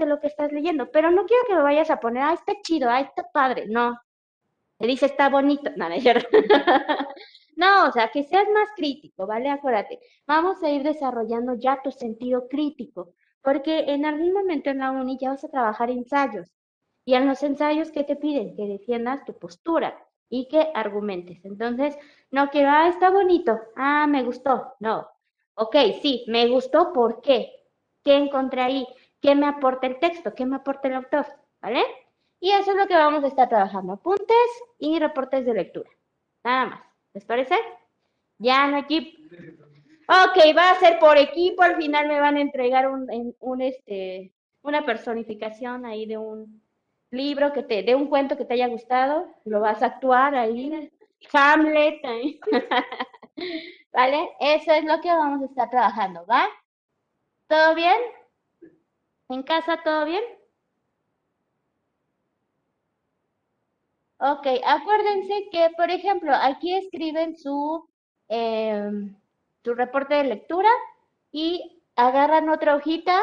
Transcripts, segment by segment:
de lo que estás leyendo, pero no quiero que me vayas a poner, ah, está chido, ah, está padre, no. Le dice, está bonito, no, no es cierto. No, o sea, que seas más crítico, ¿vale? Acuérdate, vamos a ir desarrollando ya tu sentido crítico, porque en algún momento en la uni ya vas a trabajar ensayos, y en los ensayos, ¿qué te piden? Que defiendas tu postura y que argumentes. Entonces, no quiero, ah, está bonito, ah, me gustó, no. Ok, sí, me gustó, ¿por qué? ¿Qué encontré ahí? ¿Qué me aporta el texto? ¿Qué me aporta el autor? ¿Vale? Y eso es lo que vamos a estar trabajando, apuntes y reportes de lectura. Nada más. ¿Les parece? Ya no equipo. Ok, va a ser por equipo, al final me van a entregar una personificación ahí de un libro de un cuento que te haya gustado, lo vas a actuar ahí, Hamlet, ahí. ¿Vale? Eso es lo que vamos a estar trabajando, ¿va? ¿Todo bien? ¿En casa todo bien? Ok, acuérdense que, por ejemplo, aquí escriben su reporte de lectura y agarran otra hojita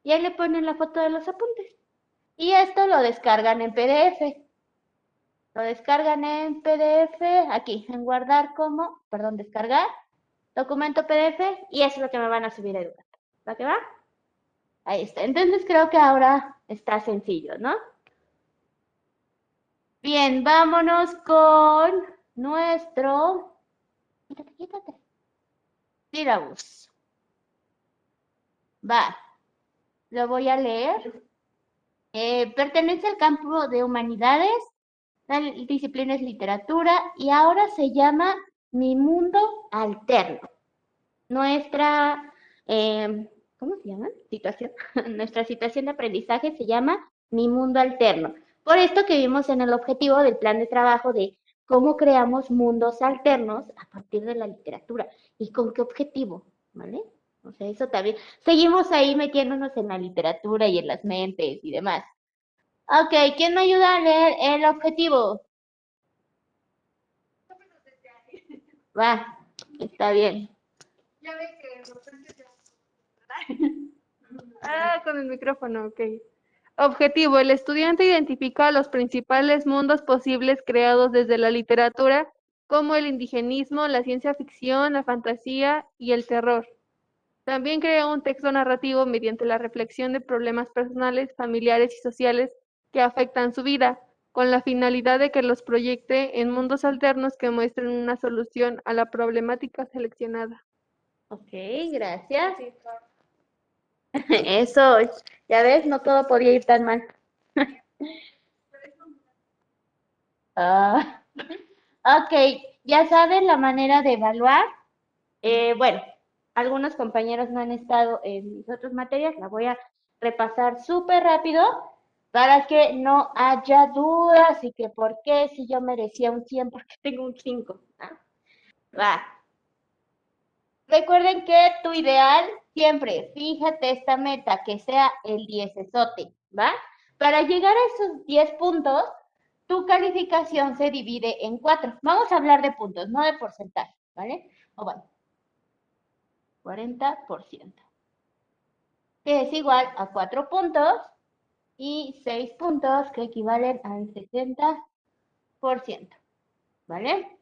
y ahí le ponen la foto de los apuntes. Y esto lo descargan en PDF. Lo descargan en PDF, aquí, en guardar como, perdón, descargar, documento PDF, y eso es lo que me van a subir a Educar. ¿Va que va? Ahí está. Entonces creo que ahora está sencillo, ¿no? Bien, vámonos con nuestro... Quítate, quítate. Syllabus. Va, lo voy a leer. Pertenece al campo de humanidades, la disciplina es literatura y ahora se llama Mi Mundo Alterno. Nuestra, ¿cómo se llama? Situación. Nuestra situación de aprendizaje se llama Mi Mundo Alterno. Por esto que vimos en el objetivo del plan de trabajo de cómo creamos mundos alternos a partir de la literatura y con qué objetivo, ¿vale? O sea, eso también. Seguimos ahí metiéndonos en la literatura y en las mentes y demás. Ok, ¿quién me ayuda a leer el objetivo? Va, está bien. Ah, con el micrófono, ok. Objetivo: el estudiante identifica los principales mundos posibles creados desde la literatura, como el indigenismo, la ciencia ficción, la fantasía y el terror. También crea un texto narrativo mediante la reflexión de problemas personales, familiares y sociales que afectan su vida, con la finalidad de que los proyecte en mundos alternos que muestren una solución a la problemática seleccionada. Ok, gracias. Eso, ya ves, no todo podía ir tan mal. Ah, ok, ya saben la manera de evaluar. Bueno, algunos compañeros no han estado en mis otras materias, la voy a repasar súper rápido para que no haya dudas y que por qué si yo merecía un 100 porque tengo un 5. ¿Ah? Va. Recuerden que tu ideal siempre, fíjate esta meta, que sea el 10esote, ¿va? Para llegar a esos 10 puntos, tu calificación se divide en 4. Vamos a hablar de puntos, no de porcentaje, ¿vale? O bueno, 40%, que es igual a 4 puntos y 6 puntos que equivalen al 70%, ¿vale?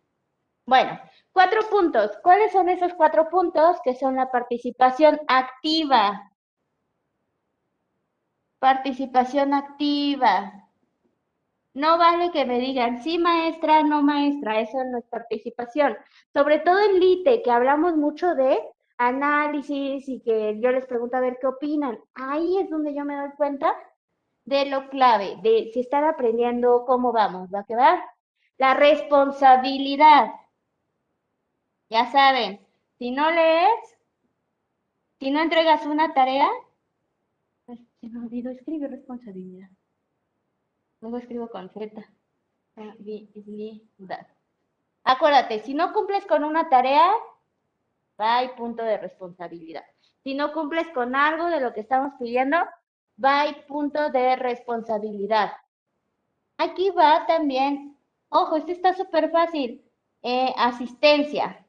Bueno, 4 puntos. ¿Cuáles son esos 4 puntos? Que son la participación activa. Participación activa. No vale que me digan, sí maestra, no maestra, eso no es participación. Sobre todo en LITE, que hablamos mucho de análisis y que yo les pregunto a ver qué opinan. Ahí es donde yo me doy cuenta de lo clave, de si están aprendiendo, cómo vamos, ¿va a quedar? La responsabilidad. Ya saben, si no lees, si no entregas una tarea, se me olvidó escribir responsabilidad. Luego escribo con Z. Habilidad. Acuérdate, si no cumples con una tarea, va y punto de responsabilidad. Si no cumples con algo de lo que estamos pidiendo, va y punto de responsabilidad. Aquí va también, ojo, este está súper fácil, asistencia.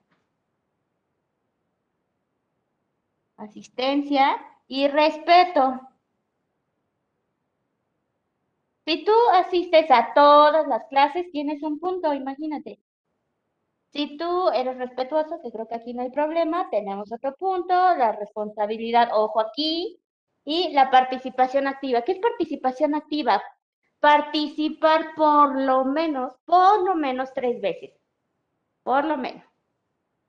Asistencia y respeto. Si tú asistes a todas las clases, tienes un punto, imagínate. Si tú eres respetuoso, que creo que aquí no hay problema, tenemos otro punto, la responsabilidad, ojo aquí, y la participación activa. ¿Qué es participación activa? Participar por lo menos 3 veces, por lo menos.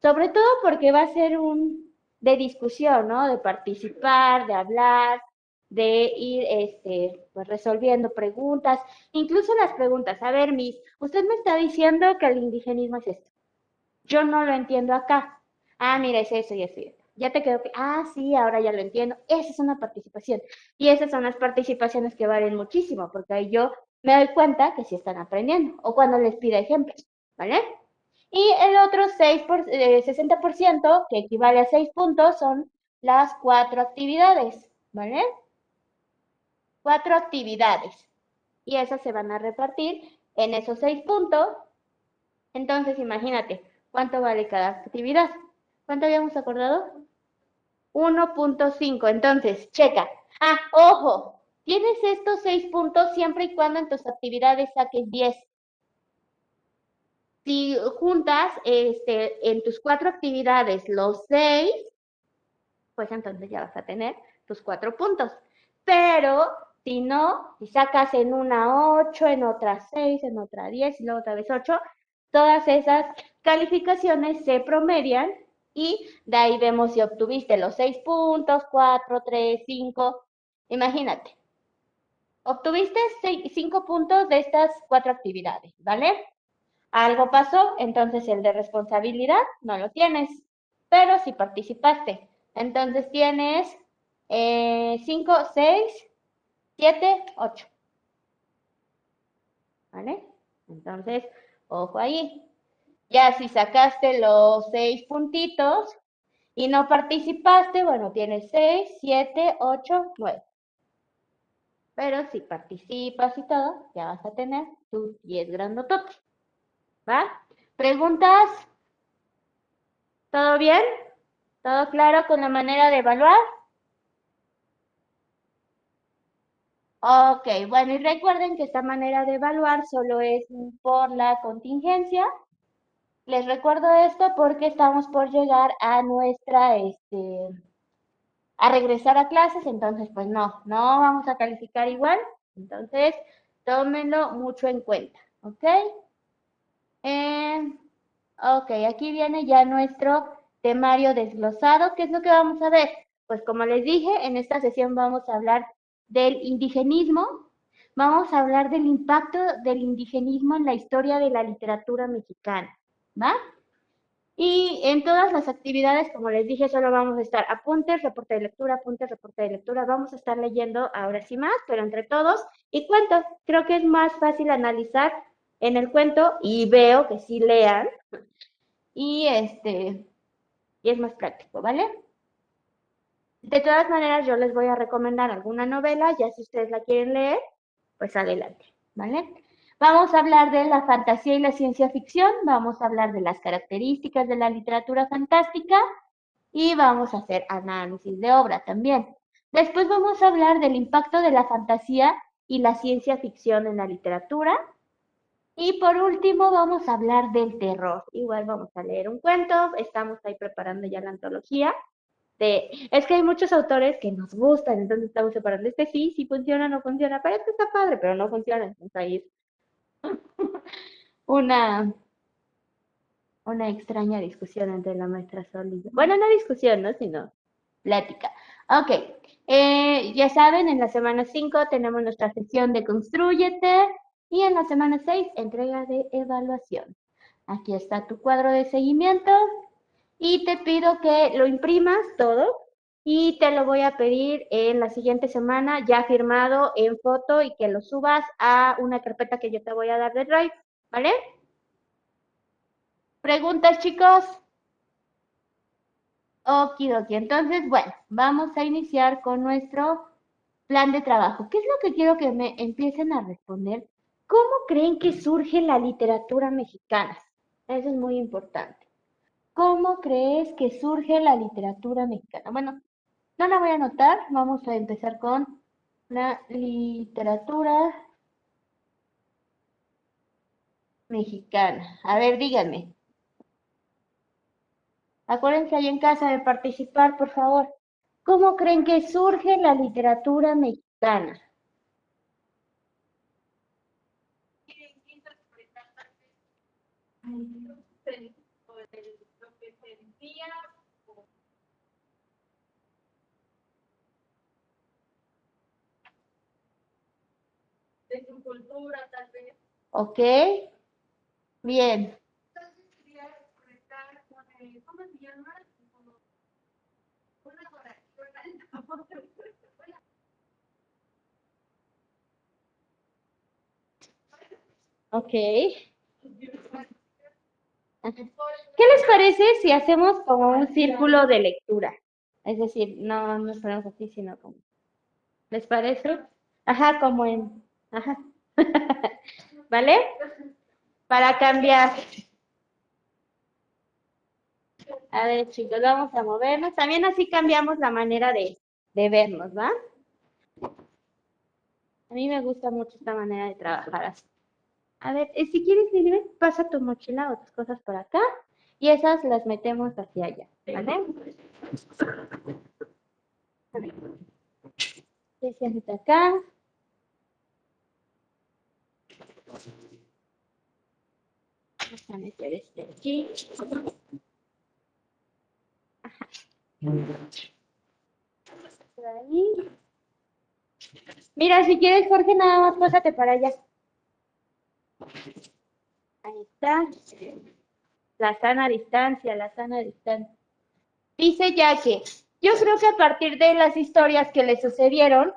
Sobre todo porque va a ser un de discusión, ¿no? De participar, de hablar, de ir pues resolviendo preguntas, incluso las preguntas. A ver, Miss, usted me está diciendo que el indigenismo es esto. Yo no lo entiendo acá. Ah, mira, es eso y eso y eso. Ya te quedó que, ah, sí, ahora ya lo entiendo. Esa es una participación. Y esas son las participaciones que valen muchísimo, porque ahí yo me doy cuenta que sí están aprendiendo. O cuando les pida ejemplos, ¿vale? Y el otro 60%, que equivale a 6 puntos, son las 4 actividades, ¿vale? 4 actividades. Y esas se van a repartir en esos 6 puntos. Entonces, imagínate, ¿cuánto vale cada actividad? ¿Cuánto habíamos acordado? 1.5. Entonces, checa. Ah, ojo, tienes estos 6 puntos siempre y cuando en tus actividades saques 10. Si juntas en tus 4 actividades los 6, pues entonces ya vas a tener tus 4 puntos. Pero si no, si sacas en una 8, en otra 6, en otra 10 y luego otra vez 8, todas esas calificaciones se promedian y de ahí vemos si obtuviste los 6 puntos, 4, 3, 5. Imagínate, obtuviste 5 puntos de estas 4 actividades, ¿vale? Algo pasó, entonces el de responsabilidad no lo tienes, pero si participaste. Entonces tienes 5, 6, 7, 8. ¿Vale? Entonces, ojo ahí. Ya si sacaste los 6 puntitos y no participaste, bueno, tienes 6, 7, 8, 9. Pero si participas y todo, ya vas a tener tus 10 grandototes. ¿Va? ¿Preguntas? ¿Todo bien? ¿Todo claro con la manera de evaluar? Ok, bueno, y recuerden que esta manera de evaluar solo es por la contingencia. Les recuerdo esto porque estamos por llegar a a regresar a clases, entonces pues no vamos a calificar igual. Entonces, tómenlo mucho en cuenta, ¿ok? Eh, ok, aquí viene ya nuestro temario desglosado. ¿Qué es lo que vamos a ver? Pues como les dije, en esta sesión vamos a hablar del indigenismo, vamos a hablar del impacto del indigenismo en la historia de la literatura mexicana, ¿va? Y en todas las actividades, como les dije, solo vamos a estar apuntes, reporte de lectura, vamos a estar leyendo ahora sí más, pero entre todos, y cuentos. Creo que es más fácil analizar en el cuento y veo que sí lean y y es más práctico, ¿vale? De todas maneras, yo les voy a recomendar alguna novela, ya si ustedes la quieren leer, pues adelante, ¿vale? Vamos a hablar de la fantasía y la ciencia ficción, vamos a hablar de las características de la literatura fantástica y vamos a hacer análisis de obra también. Después vamos a hablar del impacto de la fantasía y la ciencia ficción en la literatura. Y por último vamos a hablar del terror. Igual vamos a leer un cuento, estamos ahí preparando ya la antología. Es que hay muchos autores que nos gustan, entonces estamos separando sí, sí funciona, no funciona, pero este está padre, pero no funciona, entonces ahí es una, una extraña discusión entre la maestra Sol y yo. Bueno, no discusión, ¿no? Sino plática. Ok, ya saben, en la semana 5 tenemos nuestra sesión de Constrúyete y en la semana 6 entrega de evaluación. Aquí está tu cuadro de seguimiento y te pido que lo imprimas todo y te lo voy a pedir en la siguiente semana ya firmado en foto y que lo subas a una carpeta que yo te voy a dar de Drive, ¿vale? ¿Preguntas, chicos? Okidoki. Entonces, bueno, vamos a iniciar con nuestro plan de trabajo. ¿Qué es lo que quiero que me empiecen a responder? ¿Cómo creen que surge la literatura mexicana? Eso es muy importante. ¿Cómo crees que surge la literatura mexicana? Bueno, no la voy a anotar. Vamos a empezar con la literatura mexicana. A ver, díganme. Acuérdense ahí en casa de participar, por favor. ¿Cómo creen que surge la literatura mexicana? Ok, bien. Ok. Ajá. ¿Qué les parece si hacemos como un círculo de lectura? Es decir, no nos ponemos así, sino como. ¿Les parece? Ajá, como en. Ajá. ¿Vale? Para cambiar. A ver, chicos, vamos a movernos. También así cambiamos la manera de vernos, ¿va? A mí me gusta mucho esta manera de trabajar así. A ver, si quieres, Lili, pasa tu mochila o tus cosas por acá y esas las metemos hacia allá, ¿vale? A ver, siéntate acá. Vamos a meter este aquí. Por ahí. Mira, si quieres, Jorge, nada más pásate para allá. Ahí está. La sana distancia, la sana distancia. Dice ya que yo creo que a partir de las historias que le sucedieron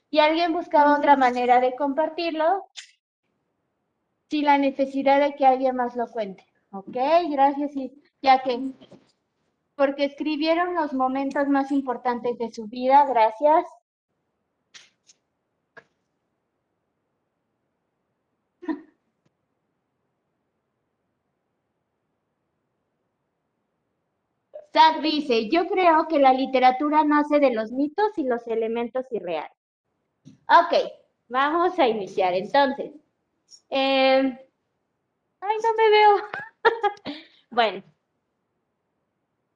y alguien buscaba otra manera de compartirlo, sin la necesidad de que alguien más lo cuente. ¿Ok? Gracias, y ya que, porque escribieron los momentos más importantes de su vida, gracias. Zach dice, yo creo que la literatura nace de los mitos y los elementos irreales. Ok, vamos a iniciar entonces. Ay, no me veo. Bueno,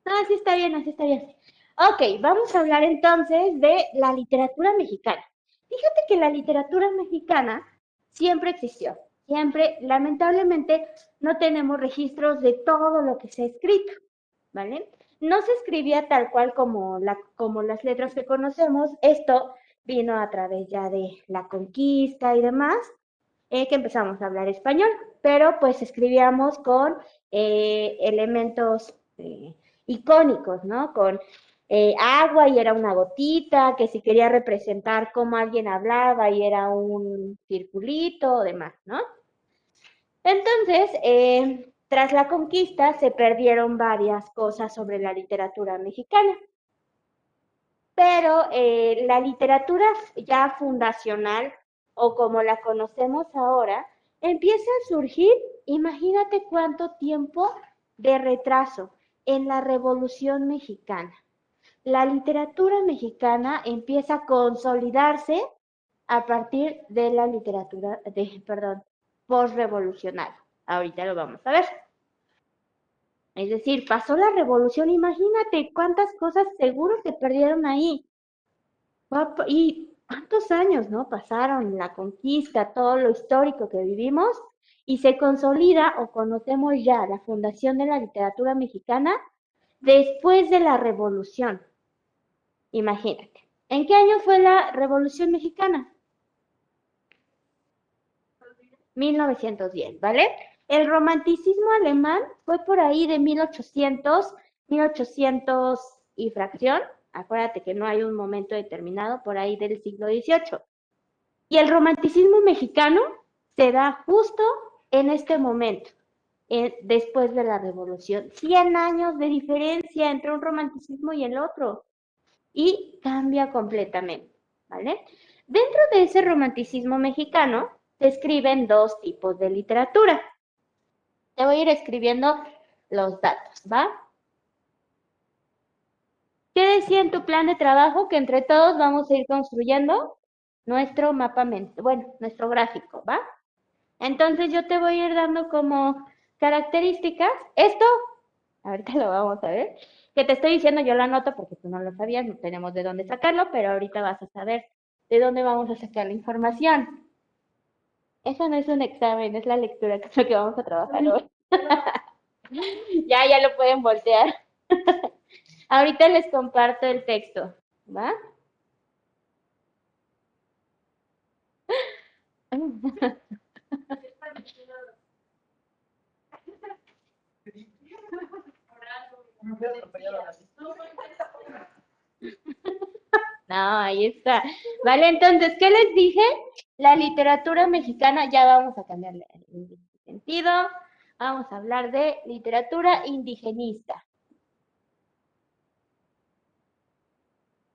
no, así está bien, así está bien. Ok, vamos a hablar entonces de la literatura mexicana. Fíjate que la literatura mexicana siempre existió, siempre, lamentablemente, no tenemos registros de todo lo que se ha escrito, ¿vale? No se escribía tal cual como las letras que conocemos, esto vino a través ya de la conquista y demás, que empezamos a hablar español, pero pues escribíamos con elementos icónicos, ¿no? Con agua y era una gotita, que si quería representar cómo alguien hablaba y era un circulito o demás, ¿no? Entonces, tras la conquista se perdieron varias cosas sobre la literatura mexicana, pero la literatura ya fundacional o como la conocemos ahora, empieza a surgir, imagínate cuánto tiempo de retraso en la Revolución Mexicana. La literatura mexicana empieza a consolidarse a partir de la literatura, perdón, postrevolucionaria. Ahorita lo vamos a ver. Es decir, pasó la revolución, imagínate cuántas cosas seguro se perdieron ahí. Y cuántos años, ¿no? Pasaron la conquista, todo lo histórico que vivimos y se consolida o conocemos ya la fundación de la literatura mexicana después de la revolución. Imagínate. ¿En qué año fue la revolución mexicana? 1910, ¿vale? El romanticismo alemán fue por ahí de 1800, 1800 y fracción. Acuérdate que no hay un momento determinado por ahí del siglo XVIII. Y el romanticismo mexicano se da justo en este momento, después de la revolución. 100 años de diferencia entre un romanticismo y el otro. Y cambia completamente, ¿vale? Dentro de ese romanticismo mexicano se escriben dos tipos de literatura. Te voy a ir escribiendo los datos, ¿va? ¿Qué decía en tu plan de trabajo? Que entre todos vamos a ir construyendo nuestro mapa mental, bueno, nuestro gráfico, ¿va? Entonces yo te voy a ir dando como características. Esto, ahorita lo vamos a ver, que te estoy diciendo, yo lo anoto porque tú no lo sabías, no tenemos de dónde sacarlo, pero ahorita vas a saber de dónde vamos a sacar la información. Eso no es un examen, es la lectura, que es lo que vamos a trabajar hoy. Ya lo pueden voltear. Ahorita les comparto el texto, ¿va? No, ahí está. Vale, entonces, ¿qué les dije? La literatura mexicana, ya vamos a cambiarle el sentido. Vamos a hablar de literatura indigenista.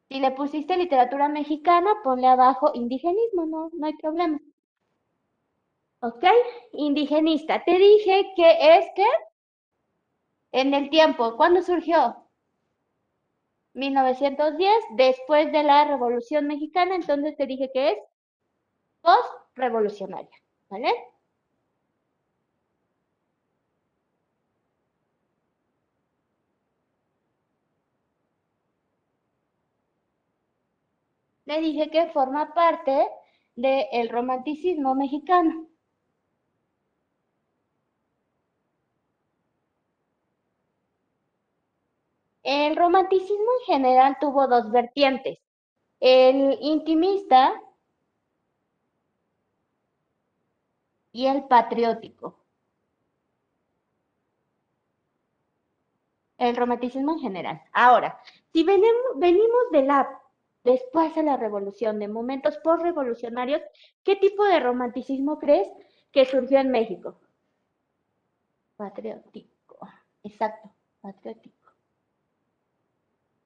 Si le pusiste literatura mexicana, ponle abajo indigenismo, no hay problema. ¿Ok? Indigenista. Te dije que es que en el tiempo, ¿cuándo surgió? 1910, después de la Revolución Mexicana, entonces te dije que es post-revolucionaria, ¿vale? Le dije que forma parte del romanticismo mexicano. El romanticismo en general tuvo dos vertientes. El intimista y el patriótico. El romanticismo en general. Ahora, si venimos después de la revolución, de momentos postrevolucionarios, ¿qué tipo de romanticismo crees que surgió en México? Patriótico. Exacto, patriótico.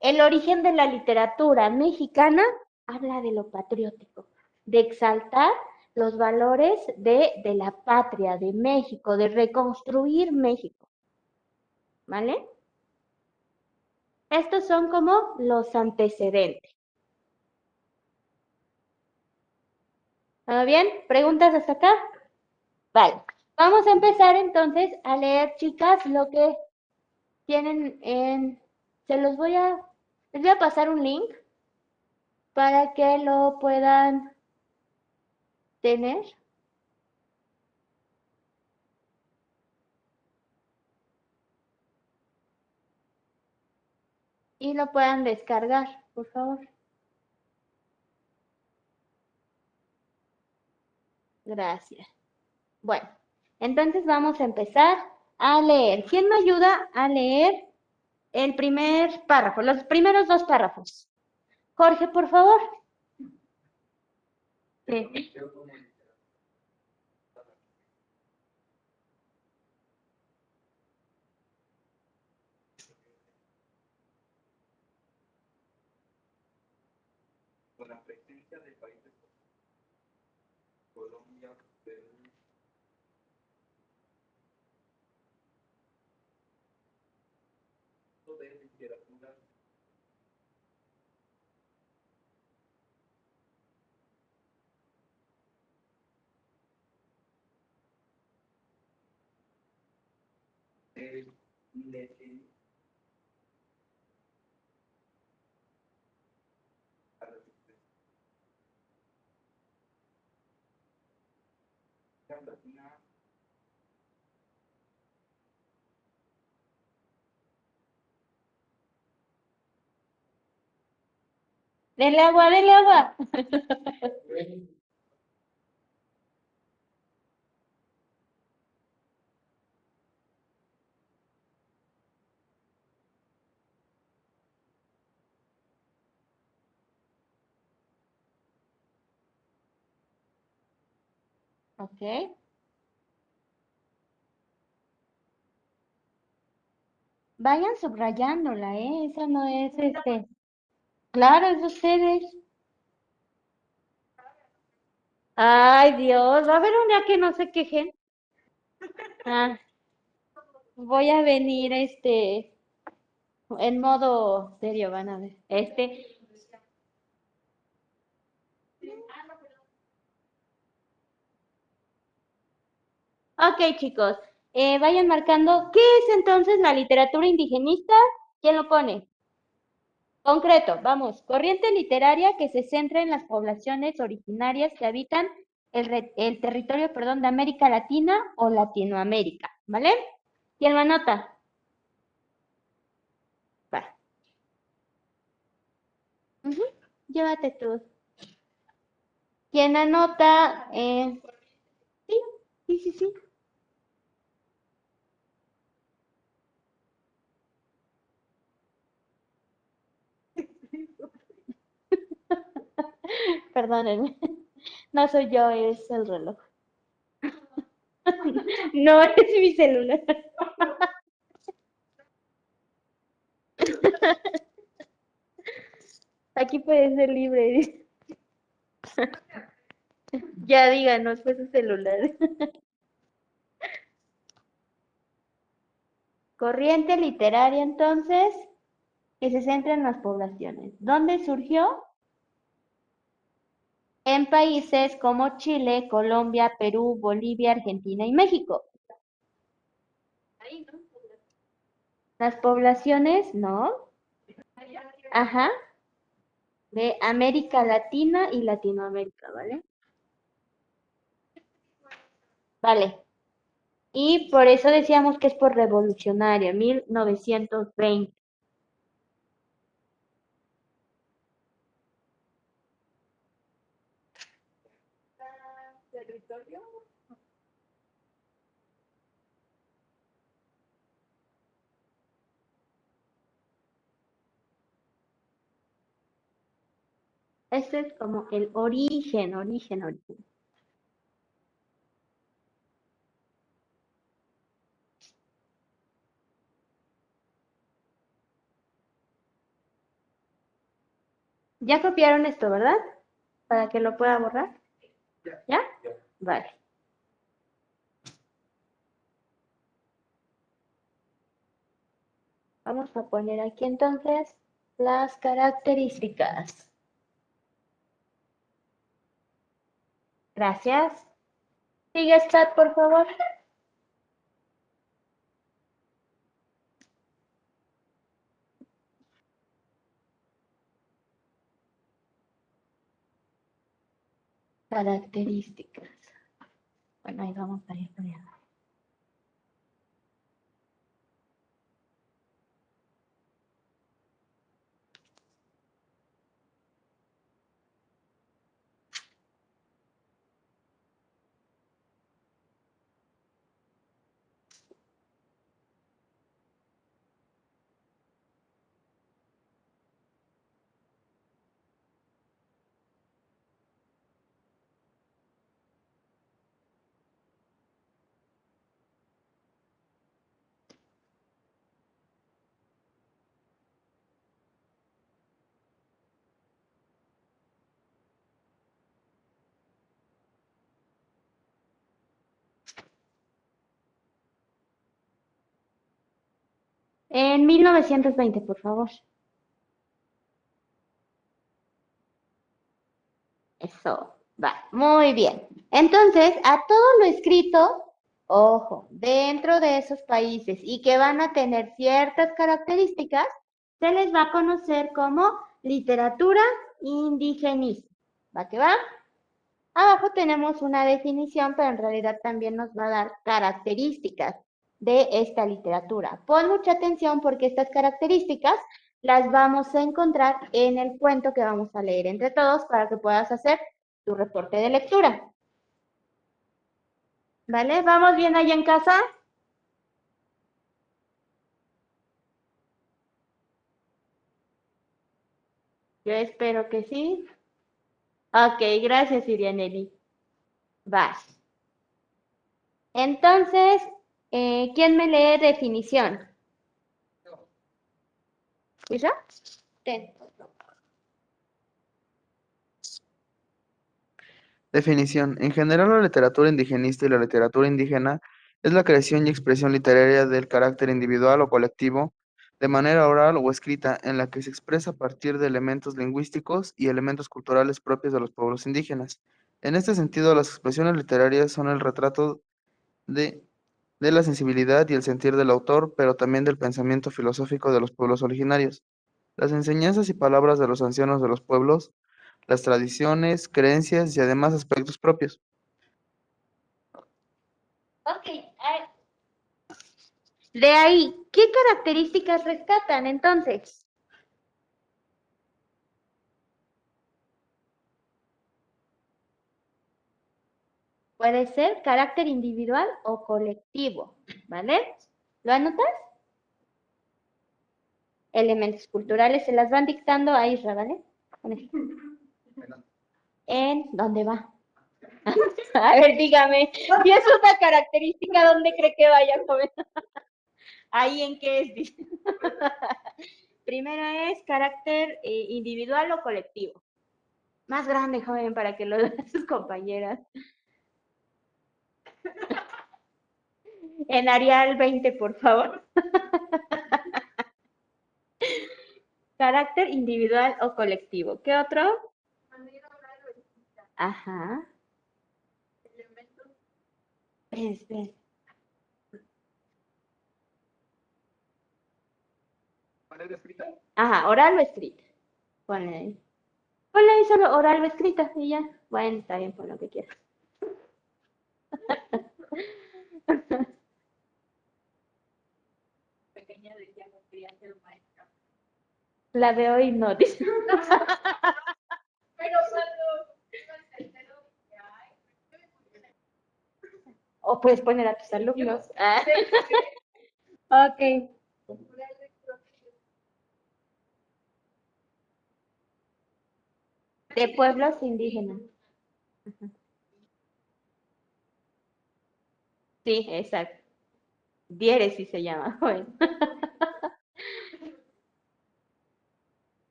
El origen de la literatura mexicana habla de lo patriótico, de exaltar los valores de la patria, de México, de reconstruir México. ¿Vale? Estos son como los antecedentes. ¿Todo bien? ¿Preguntas hasta acá? Vale. Vamos a empezar entonces a leer, chicas, lo que tienen en... Les voy a pasar un link para que lo puedan tener. Y lo puedan descargar, por favor. Gracias. Bueno, entonces vamos a empezar a leer. ¿Quién me ayuda a leer el primer párrafo, los primeros dos párrafos? Jorge, por favor. Sí. Del agua, del agua. Ok. Vayan subrayándola, ¿eh? Esa no es este. Claro, es de ustedes. Ay, Dios, va a haber un día que no se quejen. Ah, voy a venir en modo serio, van a ver. Ok, chicos, vayan marcando. ¿Qué es entonces la literatura indigenista? ¿Quién lo pone? Concreto, vamos. Corriente literaria que se centra en las poblaciones originarias que habitan el territorio, perdón, de América Latina o Latinoamérica, ¿vale? ¿Quién lo anota? Va. Ujú, llévate tú. ¿Quién anota? Sí, sí, sí, sí. Perdónenme. No soy yo, es el reloj. No es mi celular. Aquí puede ser libre. Ya díganos, fue su celular. Corriente literaria, entonces, que se centra en las poblaciones. ¿Dónde surgió? En países como Chile, Colombia, Perú, Bolivia, Argentina y México. Las poblaciones, ¿no? Ajá, de América Latina y Latinoamérica, ¿vale? Vale. Y por eso decíamos que es por revolucionaria, 1920. Este es como el origen, origen, origen. Ya copiaron esto, ¿verdad? Para que lo pueda borrar. ¿Ya? Vale. Vamos a poner aquí entonces las características. Gracias. Sigue chat, por favor. Características. Bueno, ahí vamos a ir poniendo. En 1920, por favor. Eso, va, muy bien. Entonces, a todo lo escrito, ojo, dentro de esos países y que van a tener ciertas características, se les va a conocer como literatura indigenista. ¿Va que va? Abajo tenemos una definición, pero en realidad también nos va a dar características de esta literatura. Pon mucha atención porque estas características las vamos a encontrar en el cuento que vamos a leer entre todos para que puedas hacer tu reporte de lectura. ¿Vale? ¿Vamos bien allá en casa? Yo espero que sí. Ok, gracias, Irianeli. Vas. Entonces, ¿quién me lee definición? ¿Isa? Ten. Definición. En general, la literatura indigenista y la literatura indígena es la creación y expresión literaria del carácter individual o colectivo, de manera oral o escrita, en la que se expresa a partir de elementos lingüísticos y elementos culturales propios de los pueblos indígenas. En este sentido, las expresiones literarias son el retrato de, de la sensibilidad y el sentir del autor, pero también del pensamiento filosófico de los pueblos originarios. Las enseñanzas y palabras de los ancianos de los pueblos, las tradiciones, creencias y además aspectos propios. Ok, de ahí, ¿qué características rescatan entonces? Puede ser carácter individual o colectivo, ¿vale? ¿Lo anotas? Elementos culturales se las van dictando a Isra, ¿vale? ¿En dónde va? A ver, dígame, si es una característica, ¿dónde cree que vaya, joven? ¿Ahí en qué es? Dice. Primero es carácter individual o colectivo. Más grande, joven, para que lo vean sus compañeras. En Arial 20, por favor. Carácter individual o colectivo. ¿Qué otro? Ajá. Espera. Ajá, oral o escrita. Ponle ahí. Ponle ahí solo oral o escrita y ya. Bueno, está bien, pon lo que quieras. La veo y no dice. O puedes poner a tus alumnos. Ah. Ok. De pueblos indígenas. Sí, exacto. Diéresis se llama, joven.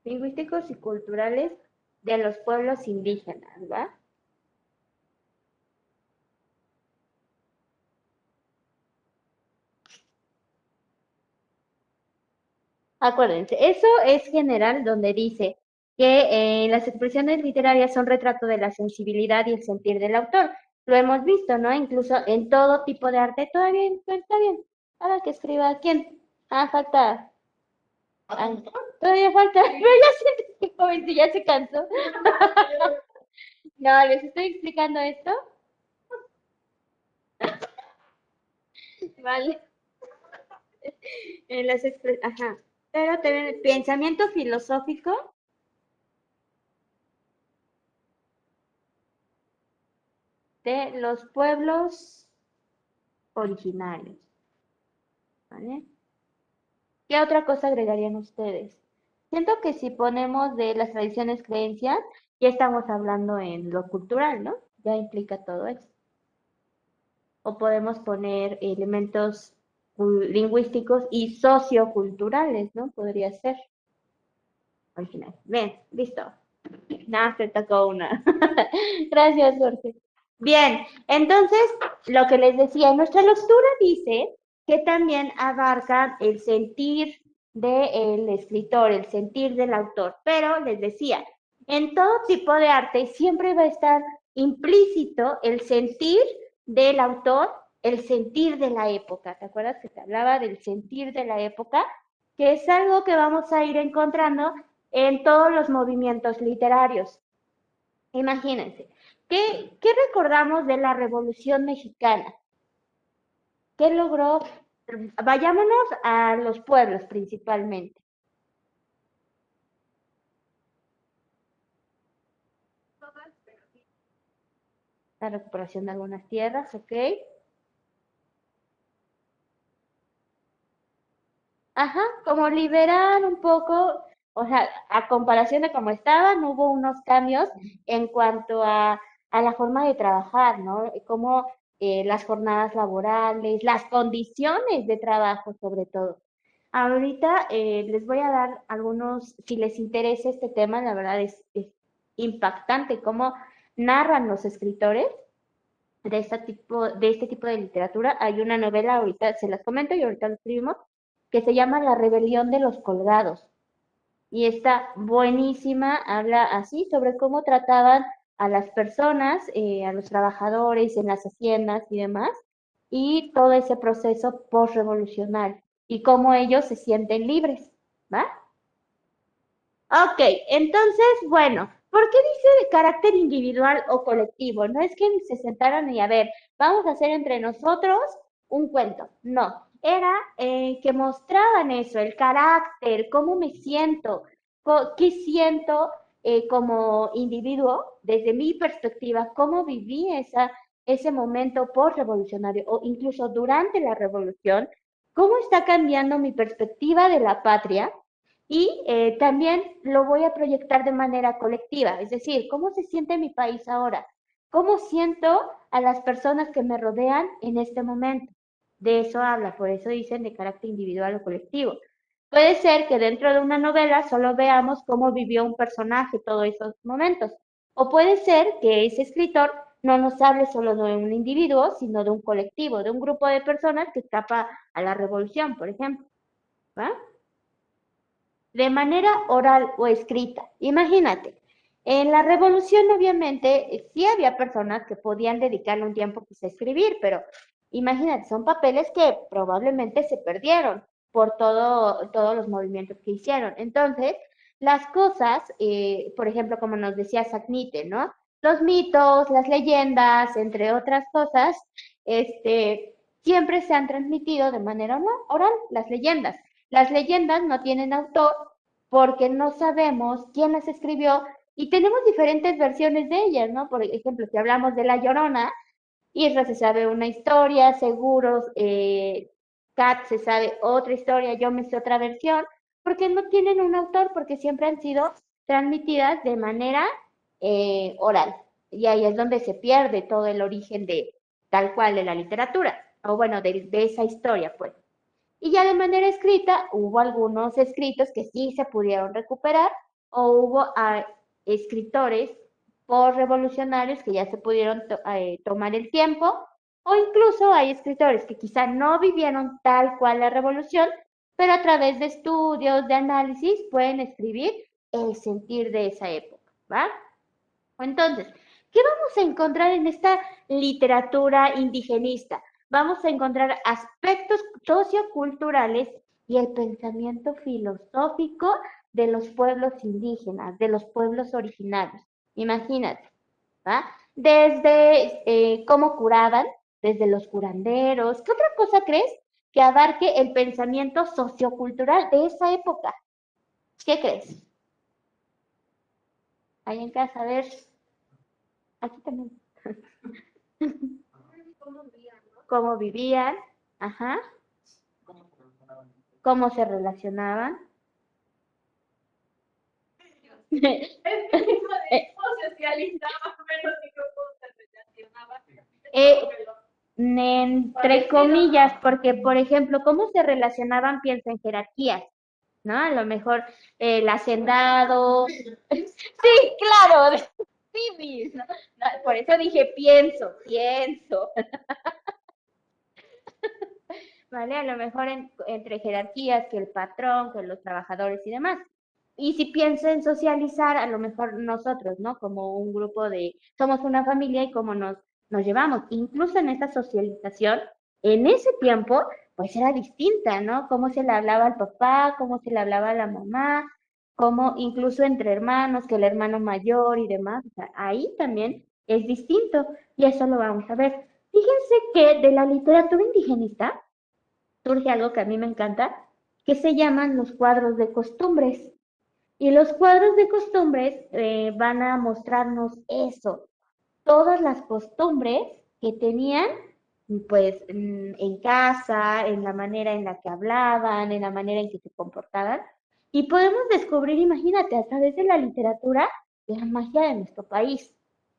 Lingüísticos y culturales de los pueblos indígenas, ¿va? Acuérdense, eso es general donde dice que las expresiones literarias son retrato de la sensibilidad y el sentir del autor. Lo hemos visto, ¿no? Incluso en todo tipo de arte. ¿Todo bien? ¿Está bien? Ahora que escriba, ¿quién? Ah, falta. Ah, todavía falta. Pero ya siento joven, si ya se cansó. No, les estoy explicando esto. Vale. En las ajá. Pero también pensamiento filosófico de los pueblos originarios. ¿Vale? ¿Qué otra cosa agregarían ustedes? Siento que si ponemos de las tradiciones, creencias, ya estamos hablando en lo cultural, ¿no? Ya implica todo eso. O podemos poner elementos lingüísticos y socioculturales, ¿no? Podría ser. Al final. Bien, listo. Nada, te tocó una. Gracias, Jorge. Bien, entonces, lo que les decía, nuestra lectura dice que también abarca el sentir del escritor, el sentir del autor, pero les decía, en todo tipo de arte siempre va a estar implícito el sentir del autor, el sentir de la época. ¿Te acuerdas que te hablaba del sentir de la época? Que es algo que vamos a ir encontrando en todos los movimientos literarios. Imagínense, ¿qué recordamos de la Revolución Mexicana? ¿Qué logró? Vayámonos a los pueblos principalmente. La recuperación de algunas tierras, ¿ok? Ajá, como liberar un poco, o sea, a comparación de cómo estaban, hubo unos cambios en cuanto a la forma de trabajar, ¿no? Como las jornadas laborales, las condiciones de trabajo sobre todo. Ahorita les voy a dar algunos, si les interesa este tema, la verdad es impactante cómo narran los escritores de este tipo de literatura. Hay una novela, ahorita se las comento y ahorita lo escribimos, que se llama La rebelión de los colgados. Y está buenísima, habla así sobre cómo trataban a las personas, a los trabajadores en las haciendas y demás, y todo ese proceso postrevolucionario y cómo ellos se sienten libres, ¿va? Ok, entonces, bueno, ¿por qué dice de carácter individual o colectivo? No es que se sentaran y a ver, vamos a hacer entre nosotros un cuento. No, era que mostraban eso, el carácter, cómo me siento, qué siento como individuo, desde mi perspectiva, cómo viví ese momento post-revolucionario o incluso durante la revolución, cómo está cambiando mi perspectiva de la patria y también lo voy a proyectar de manera colectiva, es decir, ¿cómo se siente mi país ahora? ¿Cómo siento a las personas que me rodean en este momento? De eso habla, por eso dicen de carácter individual o colectivo. Puede ser que dentro de una novela solo veamos cómo vivió un personaje todos esos momentos, o puede ser que ese escritor no nos hable solo de un individuo, sino de un colectivo, de un grupo de personas que escapa a la revolución, por ejemplo. ¿Va? De manera oral o escrita. Imagínate, en la revolución obviamente sí había personas que podían dedicarle un tiempo quizá a escribir, pero imagínate, son papeles que probablemente se perdieron por todos los movimientos que hicieron. Entonces, las cosas, por ejemplo, como nos decía Sacnite, ¿no? Los mitos, las leyendas, entre otras cosas, siempre se han transmitido de manera oral, las leyendas. Las leyendas no tienen autor porque no sabemos quién las escribió y tenemos diferentes versiones de ellas, ¿no? Por ejemplo, si hablamos de La Llorona, Isra se sabe una historia, Seguros, Kat se sabe otra historia, yo me sé otra versión, porque no tienen un autor, porque siempre han sido transmitidas de manera oral. Y ahí es donde se pierde todo el origen de tal cual de la literatura, o bueno, de esa historia, pues. Y ya de manera escrita, hubo algunos escritos que sí se pudieron recuperar o hubo escritores revolucionarios que ya se pudieron tomar el tiempo o incluso hay escritores que quizá no vivieron tal cual la revolución, pero a través de estudios, de análisis, pueden escribir el sentir de esa época, ¿va? Entonces, ¿qué vamos a encontrar en esta literatura indigenista? Vamos a encontrar aspectos socioculturales y el pensamiento filosófico de los pueblos indígenas, de los pueblos originarios. Imagínate, ¿va? Desde cómo curaban, desde los curanderos. ¿Qué otra cosa crees que abarque el pensamiento sociocultural de esa época? ¿Qué crees? Ahí en casa, a ver. Aquí también. Cómo vivían, ajá, cómo se relacionaban. Eh, Entre comillas, porque, por ejemplo, cómo se relacionaban, piensa en jerarquías, ¿no? A lo mejor el hacendado. Sí, claro, sí, ¿no? Por eso dije pienso. ¿Vale? A lo mejor entre jerarquías, que el patrón, que los trabajadores y demás. Y si pienso en socializar, a lo mejor nosotros, ¿no? Como un grupo somos una familia y cómo nos llevamos. Incluso en esta socialización, en ese tiempo, pues era distinta, ¿no? Cómo se le hablaba al papá, cómo se le hablaba a la mamá, cómo incluso entre hermanos, que el hermano mayor y demás. O sea, ahí también es distinto y eso lo vamos a ver. Fíjense que de la literatura indigenista, surge algo que a mí me encanta, que se llaman los cuadros de costumbres. Y los cuadros de costumbres van a mostrarnos eso, todas las costumbres que tenían, pues, en casa, en la manera en la que hablaban, en la manera en que se comportaban. Y podemos descubrir, imagínate, a través de la literatura, la magia de nuestro país,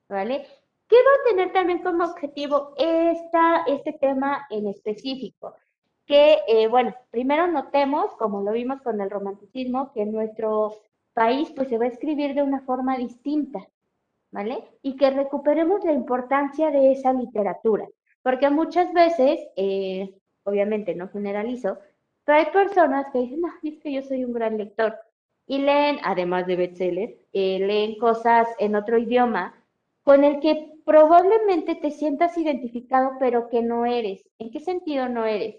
¿vale? ¿Qué va a tener también como objetivo este tema en específico? Que, bueno, primero notemos, como lo vimos con el romanticismo, que nuestro país pues se va a escribir de una forma distinta, ¿vale? Y que recuperemos la importancia de esa literatura, porque muchas veces, obviamente no generalizo, pero hay personas que dicen, no, es que yo soy un gran lector, y leen, además de bestsellers, leen cosas en otro idioma, con el que probablemente te sientas identificado, pero que no eres. ¿En qué sentido no eres?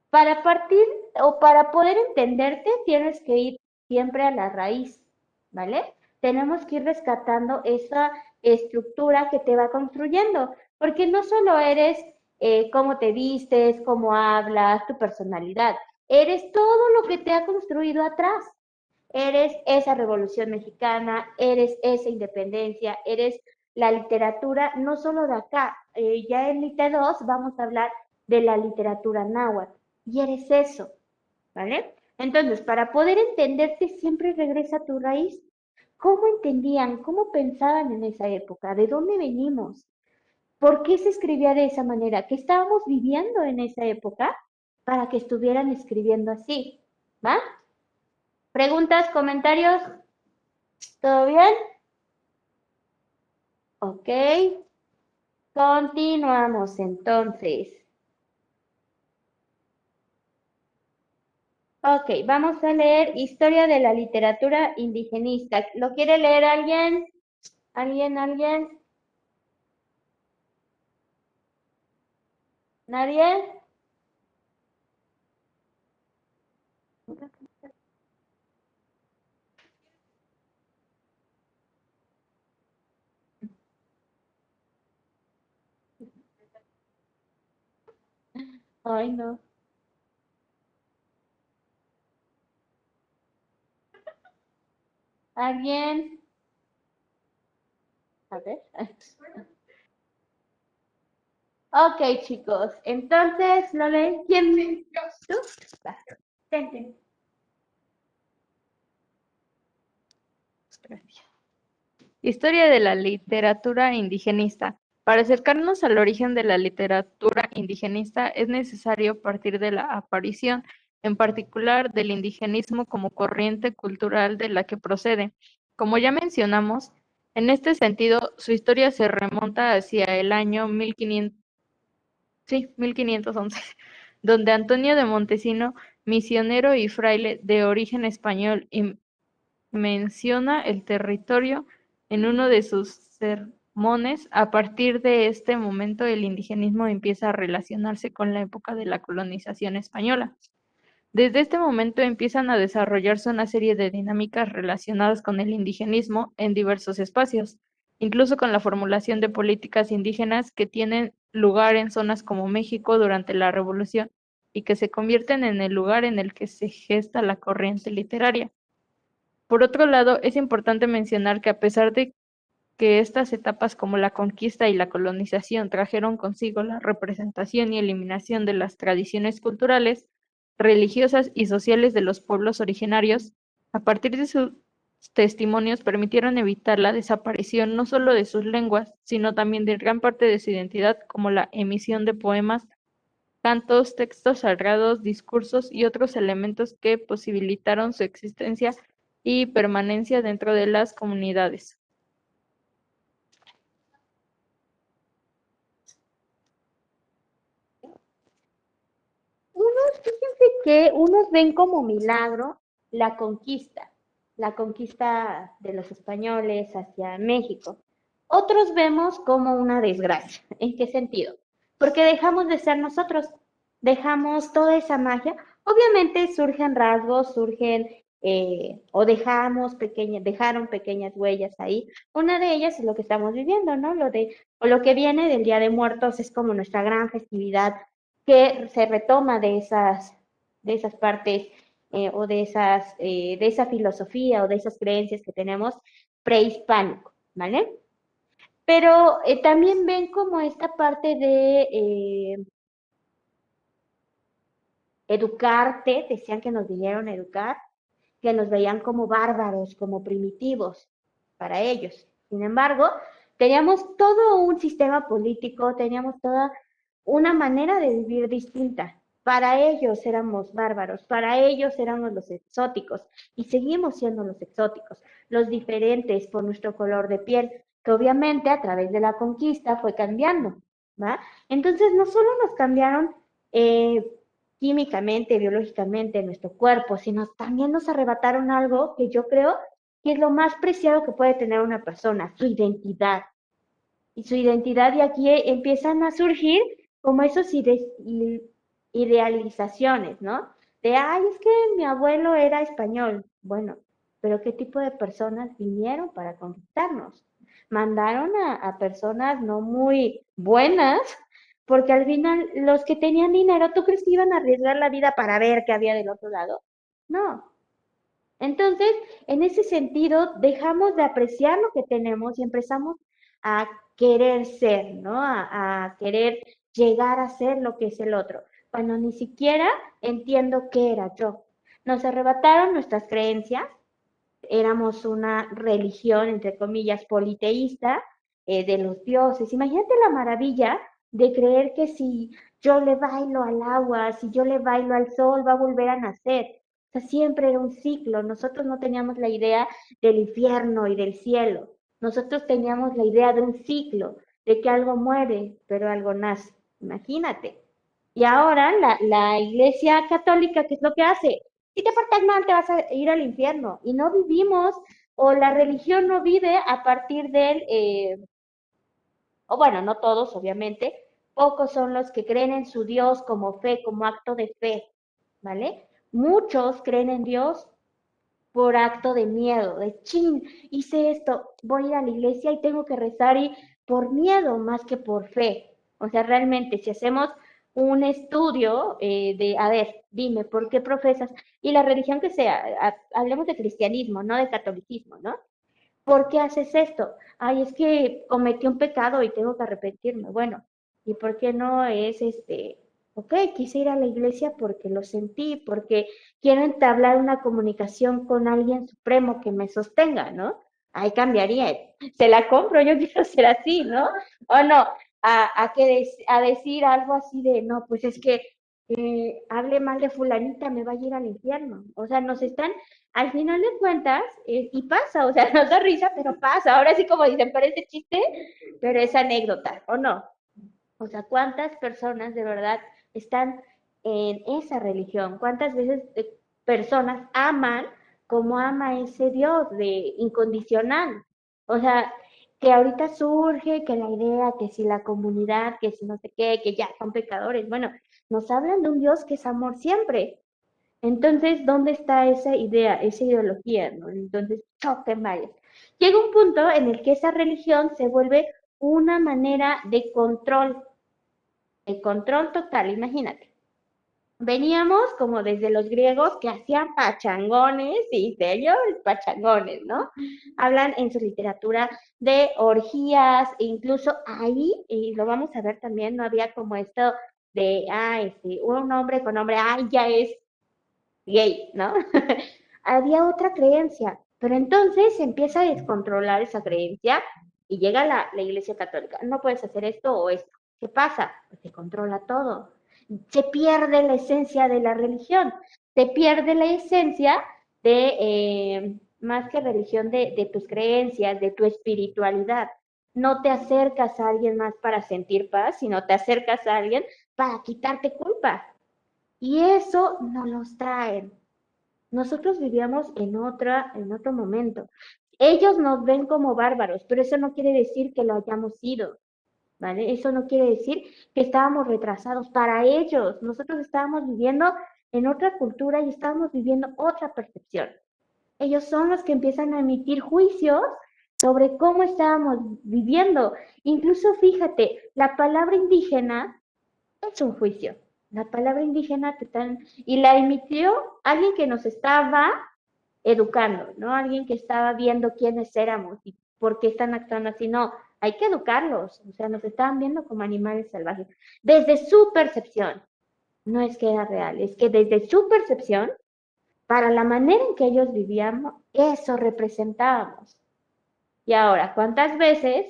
Para partir o para poder entenderte, tienes que ir siempre a la raíz, ¿vale? Tenemos que ir rescatando esa estructura que te va construyendo, porque no solo eres cómo te vistes, cómo hablas, tu personalidad, eres todo lo que te ha construido atrás. Eres esa revolución mexicana, eres esa independencia, eres la literatura, no solo de acá, ya en Lite 2 vamos a hablar de la literatura náhuatl, y eres eso, ¿vale? Entonces, para poder entenderte, siempre regresa a tu raíz. ¿Cómo entendían? ¿Cómo pensaban en esa época? ¿De dónde venimos? ¿Por qué se escribía de esa manera? ¿Qué estábamos viviendo en esa época para que estuvieran escribiendo así? ¿Va? ¿Preguntas, comentarios? ¿Todo bien? Ok. Continuamos entonces. Ok, vamos a leer Historia de la literatura indigenista. ¿Lo quiere leer alguien? ¿Alguien? ¿Alguien? ¿Nadie? Ay, no. ¿Alguien? A ver. Ok, chicos. Entonces, ¿lo leen? ¿Quién? ¿Tú? Va. Ten, ten. Historia de la literatura indigenista. Para acercarnos al origen de la literatura indigenista es necesario partir de la aparición, en particular del indigenismo como corriente cultural de la que procede. Como ya mencionamos, en este sentido, su historia se remonta hacia el año 1500, sí, 1511, donde Antonio de Montesino, misionero y fraile de origen español, menciona el territorio en uno de sus sermones. A partir de este momento, el indigenismo empieza a relacionarse con la época de la colonización española. Desde este momento empiezan a desarrollarse una serie de dinámicas relacionadas con el indigenismo en diversos espacios, incluso con la formulación de políticas indígenas que tienen lugar en zonas como México durante la Revolución y que se convierten en el lugar en el que se gesta la corriente literaria. Por otro lado, es importante mencionar que a pesar de que estas etapas como la conquista y la colonización trajeron consigo la representación y eliminación de las tradiciones culturales, religiosas y sociales de los pueblos originarios, a partir de sus testimonios permitieron evitar la desaparición no solo de sus lenguas, sino también de gran parte de su identidad, como la emisión de poemas, cantos, textos sagrados, discursos y otros elementos que posibilitaron su existencia y permanencia dentro de las comunidades. Fíjense que unos ven como milagro la conquista de los españoles hacia México. Otros vemos como una desgracia. ¿En qué sentido? Porque dejamos de ser nosotros, dejamos toda esa magia. Obviamente surgen rasgos, surgen o dejaron pequeñas huellas ahí. Una de ellas es lo que estamos viviendo, ¿no? O lo que viene del Día de Muertos es como nuestra gran festividad que se retoma de esas partes o de esa filosofía o de esas creencias que tenemos prehispánico, ¿vale? Pero también ven como esta parte de educarte, decían que nos vinieron a educar, que nos veían como bárbaros, como primitivos para ellos. Sin embargo, teníamos todo un sistema político, teníamos toda una manera de vivir distinta. Para ellos éramos bárbaros, para ellos éramos los exóticos y seguimos siendo los exóticos, los diferentes por nuestro color de piel, que obviamente a través de la conquista fue cambiando, ¿va? Entonces no solo nos cambiaron eh, químicamente, biológicamente, nuestro cuerpo, sino también nos arrebataron algo que yo creo que es lo más preciado que puede tener una persona, su identidad. y su identidad, y aquí empiezan a surgir como esos idealizaciones, ¿no? De, ay, es que mi abuelo era español. Bueno, pero ¿qué tipo de personas vinieron para conquistarnos? Mandaron a personas no muy buenas, porque al final los que tenían dinero, ¿tú crees que iban a arriesgar la vida para ver qué había del otro lado? No. Entonces, en ese sentido, dejamos de apreciar lo que tenemos y empezamos a querer ser, ¿no? A querer llegar a ser lo que es el otro, cuando ni siquiera entiendo qué era yo. Nos arrebataron nuestras creencias, éramos una religión, entre comillas, politeísta, de los dioses. Imagínate la maravilla de creer que si yo le bailo al agua, si yo le bailo al sol, va a volver a nacer. O sea, siempre era un ciclo. Nosotros no teníamos la idea del infierno y del cielo. Nosotros teníamos la idea de un ciclo, de que algo muere, pero algo nace. Imagínate. Y ahora la Iglesia Católica, ¿qué es lo que hace? Si te portas mal, te vas a ir al infierno. Y no vivimos, o la religión no vive a partir del, o bueno, no todos, obviamente, pocos son los que creen en su Dios como fe, como acto de fe, ¿vale? Muchos creen en Dios por acto de miedo, de chin, hice esto, voy a ir a la iglesia y tengo que rezar y por miedo más que por fe. O sea, realmente, si hacemos un estudio de, a ver, dime, ¿por qué profesas? Y la religión que sea, hablemos de cristianismo, no de catolicismo, ¿no? ¿Por qué haces esto? Ay, es que cometí un pecado y tengo que arrepentirme. Bueno, ¿y por qué no es ok, quise ir a la iglesia porque lo sentí, porque quiero entablar una comunicación con alguien supremo que me sostenga, ¿no? Ahí cambiaría. Se la compro, yo quiero ser así, ¿no? O no, a decir algo así de, no, pues es que hable mal de fulanita, me va a ir al infierno. O sea, nos están al final de cuentas, y pasa, o sea, nos da risa, pero pasa. Ahora sí, como dicen, parece chiste, pero es anécdota, ¿o no? O sea, ¿cuántas personas de verdad están en esa religión? ¿Cuántas veces personas aman como ama ese Dios de incondicional? O sea, que ahorita surge que la idea, que si la comunidad, que si no sé qué, que ya son pecadores. Bueno, nos hablan de un Dios que es amor siempre. Entonces, ¿dónde está esa idea, esa ideología, ¿no? Entonces, choquen varias. Llega un punto en el que esa religión se vuelve una manera de control total, imagínate. Veníamos como desde los griegos que hacían pachangones, sí, señor, pachangones, ¿no? Hablan en su literatura de orgías, e incluso ahí, y lo vamos a ver también, no había como esto de, un hombre con hombre, ya es gay, ¿no? Había otra creencia, pero entonces se empieza a descontrolar esa creencia y llega la Iglesia Católica. No puedes hacer esto o esto. ¿Qué pasa? Pues se controla todo. Se pierde la esencia de la religión, se pierde la esencia de, más que religión, de tus creencias, de tu espiritualidad. No te acercas a alguien más para sentir paz, sino te acercas a alguien para quitarte culpa. Y eso no los traen. Nosotros vivíamos en otro momento. Ellos nos ven como bárbaros, pero eso no quiere decir que lo hayamos sido, ¿vale? Eso no quiere decir que estábamos retrasados. Para ellos, nosotros estábamos viviendo en otra cultura y estábamos viviendo otra percepción. Ellos son los que empiezan a emitir juicios sobre cómo estábamos viviendo. Incluso fíjate, la palabra indígena es un juicio. La palabra indígena y la emitió alguien que nos estaba educando, ¿no? Alguien que estaba viendo quiénes éramos y por qué están actuando así. No, hay que educarlos, o sea, nos estaban viendo como animales salvajes. Desde su percepción, no es que era real, es que desde su percepción, para la manera en que ellos vivíamos, eso representábamos. Y ahora, ¿cuántas veces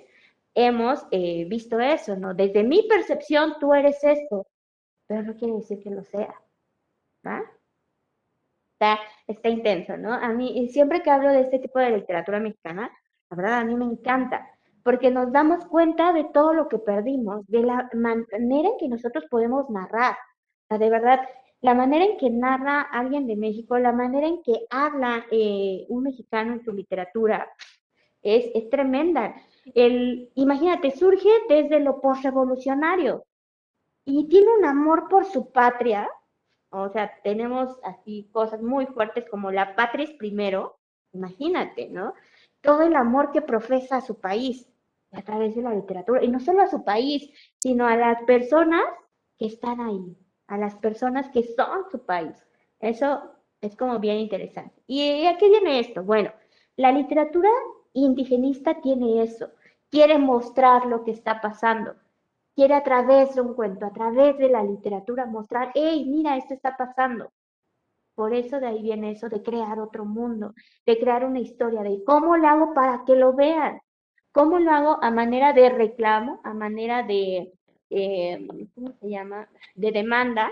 hemos visto eso, no? Desde mi percepción, tú eres esto, pero no quiere decir que lo sea, ¿va? Está intenso, ¿no? A mí, siempre que hablo de este tipo de literatura mexicana, la verdad a mí me encanta, porque nos damos cuenta de todo lo que perdimos, de la manera en que nosotros podemos narrar. O sea, de verdad, la manera en que narra alguien de México, la manera en que habla un mexicano en su literatura, es tremenda. Imagínate, surge desde lo postrevolucionario y tiene un amor por su patria. O sea, tenemos así cosas muy fuertes como la patria es primero, imagínate, ¿no? Todo el amor que profesa a su país a través de la literatura, y no solo a su país, sino a las personas que están ahí, a las personas que son su país. Eso es como bien interesante. ¿Y a qué viene esto? Bueno, la literatura indigenista tiene eso, quiere mostrar lo que está pasando, quiere a través de un cuento, a través de la literatura mostrar, hey, mira, esto está pasando. Por eso de ahí viene eso de crear otro mundo, de crear una historia, de cómo lo hago para que lo vean, cómo lo hago a manera de reclamo, a manera de, ¿cómo se llama? De demanda,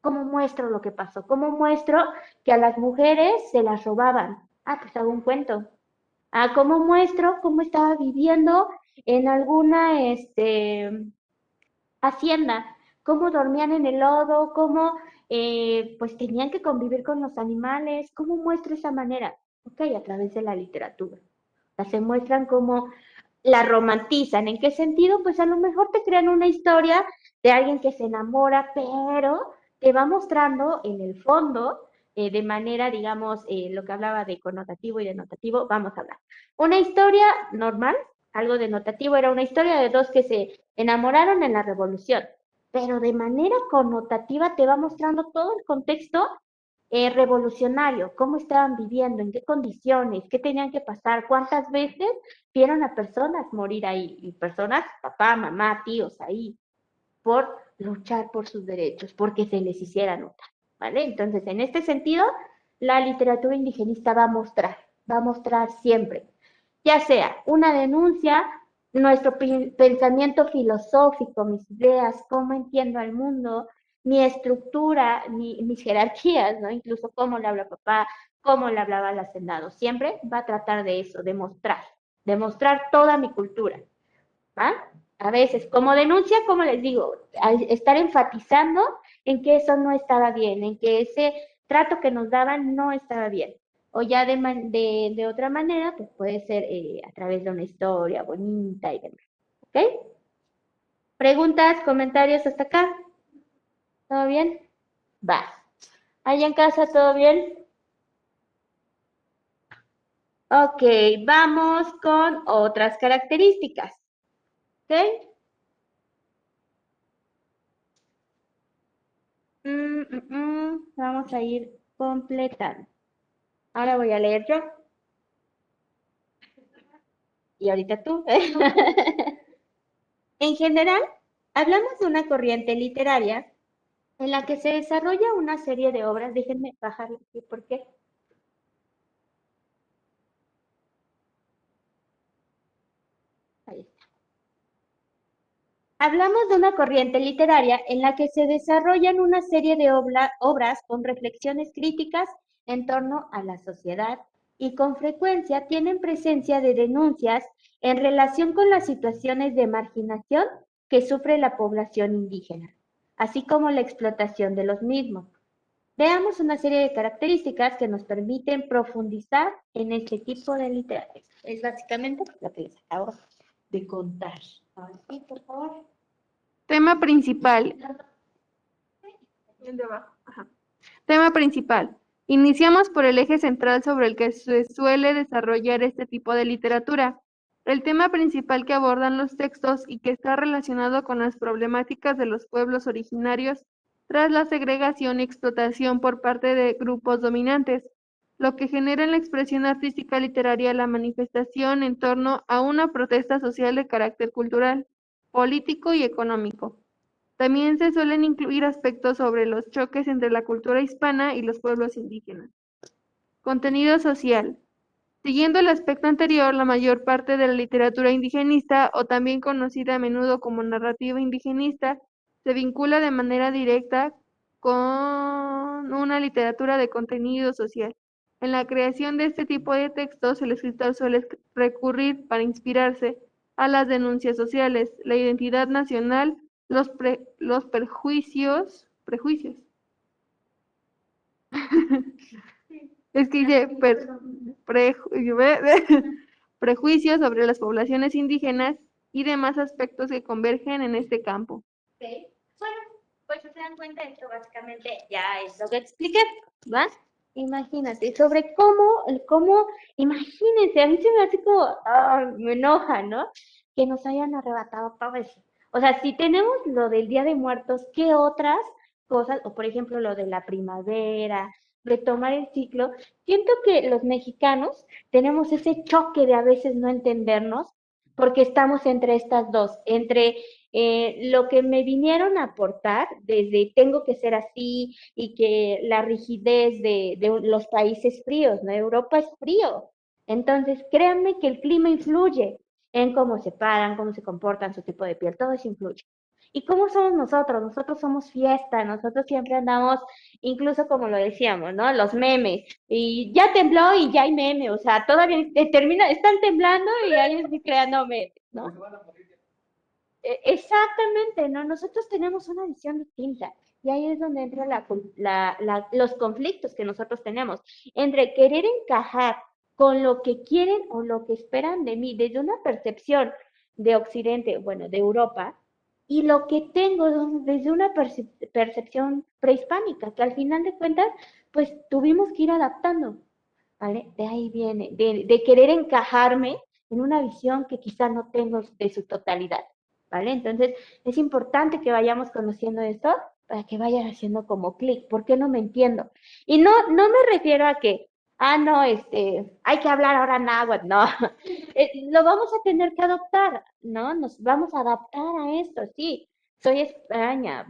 cómo muestro lo que pasó, cómo muestro que a las mujeres se las robaban. Ah, pues hago un cuento. Ah, cómo muestro cómo estaba viviendo en alguna, hacienda, cómo dormían en el lodo, cómo pues tenían que convivir con los animales, cómo muestro esa manera, ok, a través de la literatura. O sea, se muestran cómo la romantizan, ¿en qué sentido? Pues a lo mejor te crean una historia de alguien que se enamora, pero te va mostrando en el fondo, de manera, digamos, lo que hablaba de connotativo y denotativo, vamos a hablar. Una historia normal, algo denotativo, era una historia de dos que se enamoraron en la revolución, pero de manera connotativa te va mostrando todo el contexto revolucionario, cómo estaban viviendo, en qué condiciones, qué tenían que pasar, cuántas veces vieron a personas morir ahí, y personas, papá, mamá, tíos ahí, por luchar por sus derechos, porque se les hiciera notar, ¿vale? Entonces, en este sentido, la literatura indigenista va a mostrar siempre, ya sea una denuncia, nuestro pensamiento filosófico, mis ideas, cómo entiendo al mundo, mi estructura, mis jerarquías, ¿no? Incluso cómo le habla papá, cómo le hablaba al hacendado. Siempre va a tratar de eso, de mostrar toda mi cultura, ¿va? A veces, como denuncia, como les digo, al estar enfatizando en que eso no estaba bien, en que ese trato que nos daban no estaba bien. O ya de otra manera, pues puede ser a través de una historia bonita y demás. ¿Ok? ¿Preguntas, comentarios hasta acá? ¿Todo bien? Va. ¿Allá en casa todo bien? Ok, vamos con otras características. ¿Ok? Vamos a ir completando. Ahora voy a leer yo. Y ahorita tú. En general, hablamos de una corriente literaria en la que se desarrolla una serie de obras. Déjenme bajarlo aquí, ¿por qué? Ahí está. Hablamos de una corriente literaria en la que se desarrollan una serie de obras con reflexiones críticas en torno a la sociedad y con frecuencia tienen presencia de denuncias en relación con las situaciones de marginación que sufre la población indígena, así como la explotación de los mismos. Veamos una serie de características que nos permiten profundizar en este tipo de literatura. Es básicamente lo que les acabo de contar. Ahora sí, por favor. Tema principal. Ajá. Tema principal. Iniciamos por el eje central sobre el que se suele desarrollar este tipo de literatura. El tema principal que abordan los textos y que está relacionado con las problemáticas de los pueblos originarios tras la segregación y explotación por parte de grupos dominantes, lo que genera en la expresión artística literaria la manifestación en torno a una protesta social de carácter cultural, político y económico. También se suelen incluir aspectos sobre los choques entre la cultura hispana y los pueblos indígenas. Contenido social. Siguiendo el aspecto anterior, la mayor parte de la literatura indigenista, o también conocida a menudo como narrativa indigenista, se vincula de manera directa con una literatura de contenido social. En la creación de este tipo de textos, el escritor suele recurrir para inspirarse a las denuncias sociales, la identidad nacional, los prejuicios. Es que dice prejuicios sobre las poblaciones indígenas y demás aspectos que convergen en este campo. Ok. Bueno, pues si se dan cuenta, esto básicamente ya es lo que expliqué, ¿va? Imagínate, sobre imagínense, a mí se me hace como, me enoja, ¿no? Que nos hayan arrebatado todo eso. O sea, si tenemos lo del Día de Muertos, ¿qué otras cosas? O por ejemplo, lo de la primavera, retomar el ciclo. Siento que los mexicanos tenemos ese choque de a veces no entendernos porque estamos entre estas dos, entre lo que me vinieron a aportar, desde tengo que ser así y que la rigidez de los países fríos, ¿no? Europa es frío. Entonces, créanme que el clima influye en cómo se paran, cómo se comportan, su tipo de piel, todo eso influye. ¿Y cómo somos nosotros? Nosotros somos fiesta, nosotros siempre andamos, incluso como lo decíamos, ¿no? Los memes. Y ya tembló y ya hay meme, o sea, todavía termina, están temblando y ahí estoy creando memes, ¿no? Exactamente, ¿no? Nosotros tenemos una visión distinta y ahí es donde entran los conflictos que nosotros tenemos entre querer encajar con lo que quieren o lo que esperan de mí desde una percepción de Occidente, bueno, de Europa, y lo que tengo desde una percepción prehispánica, que al final de cuentas, pues tuvimos que ir adaptando, ¿vale? De ahí viene, de querer encajarme en una visión que quizá no tengo de su totalidad. ¿Vale? Entonces, es importante que vayamos conociendo esto para que vayan haciendo como clic. ¿Por qué no me entiendo? Y no me refiero a que, no, hay que hablar ahora náhuatl, no. Lo vamos a tener que adoptar, ¿no? Nos vamos a adaptar a esto, sí. Soy España,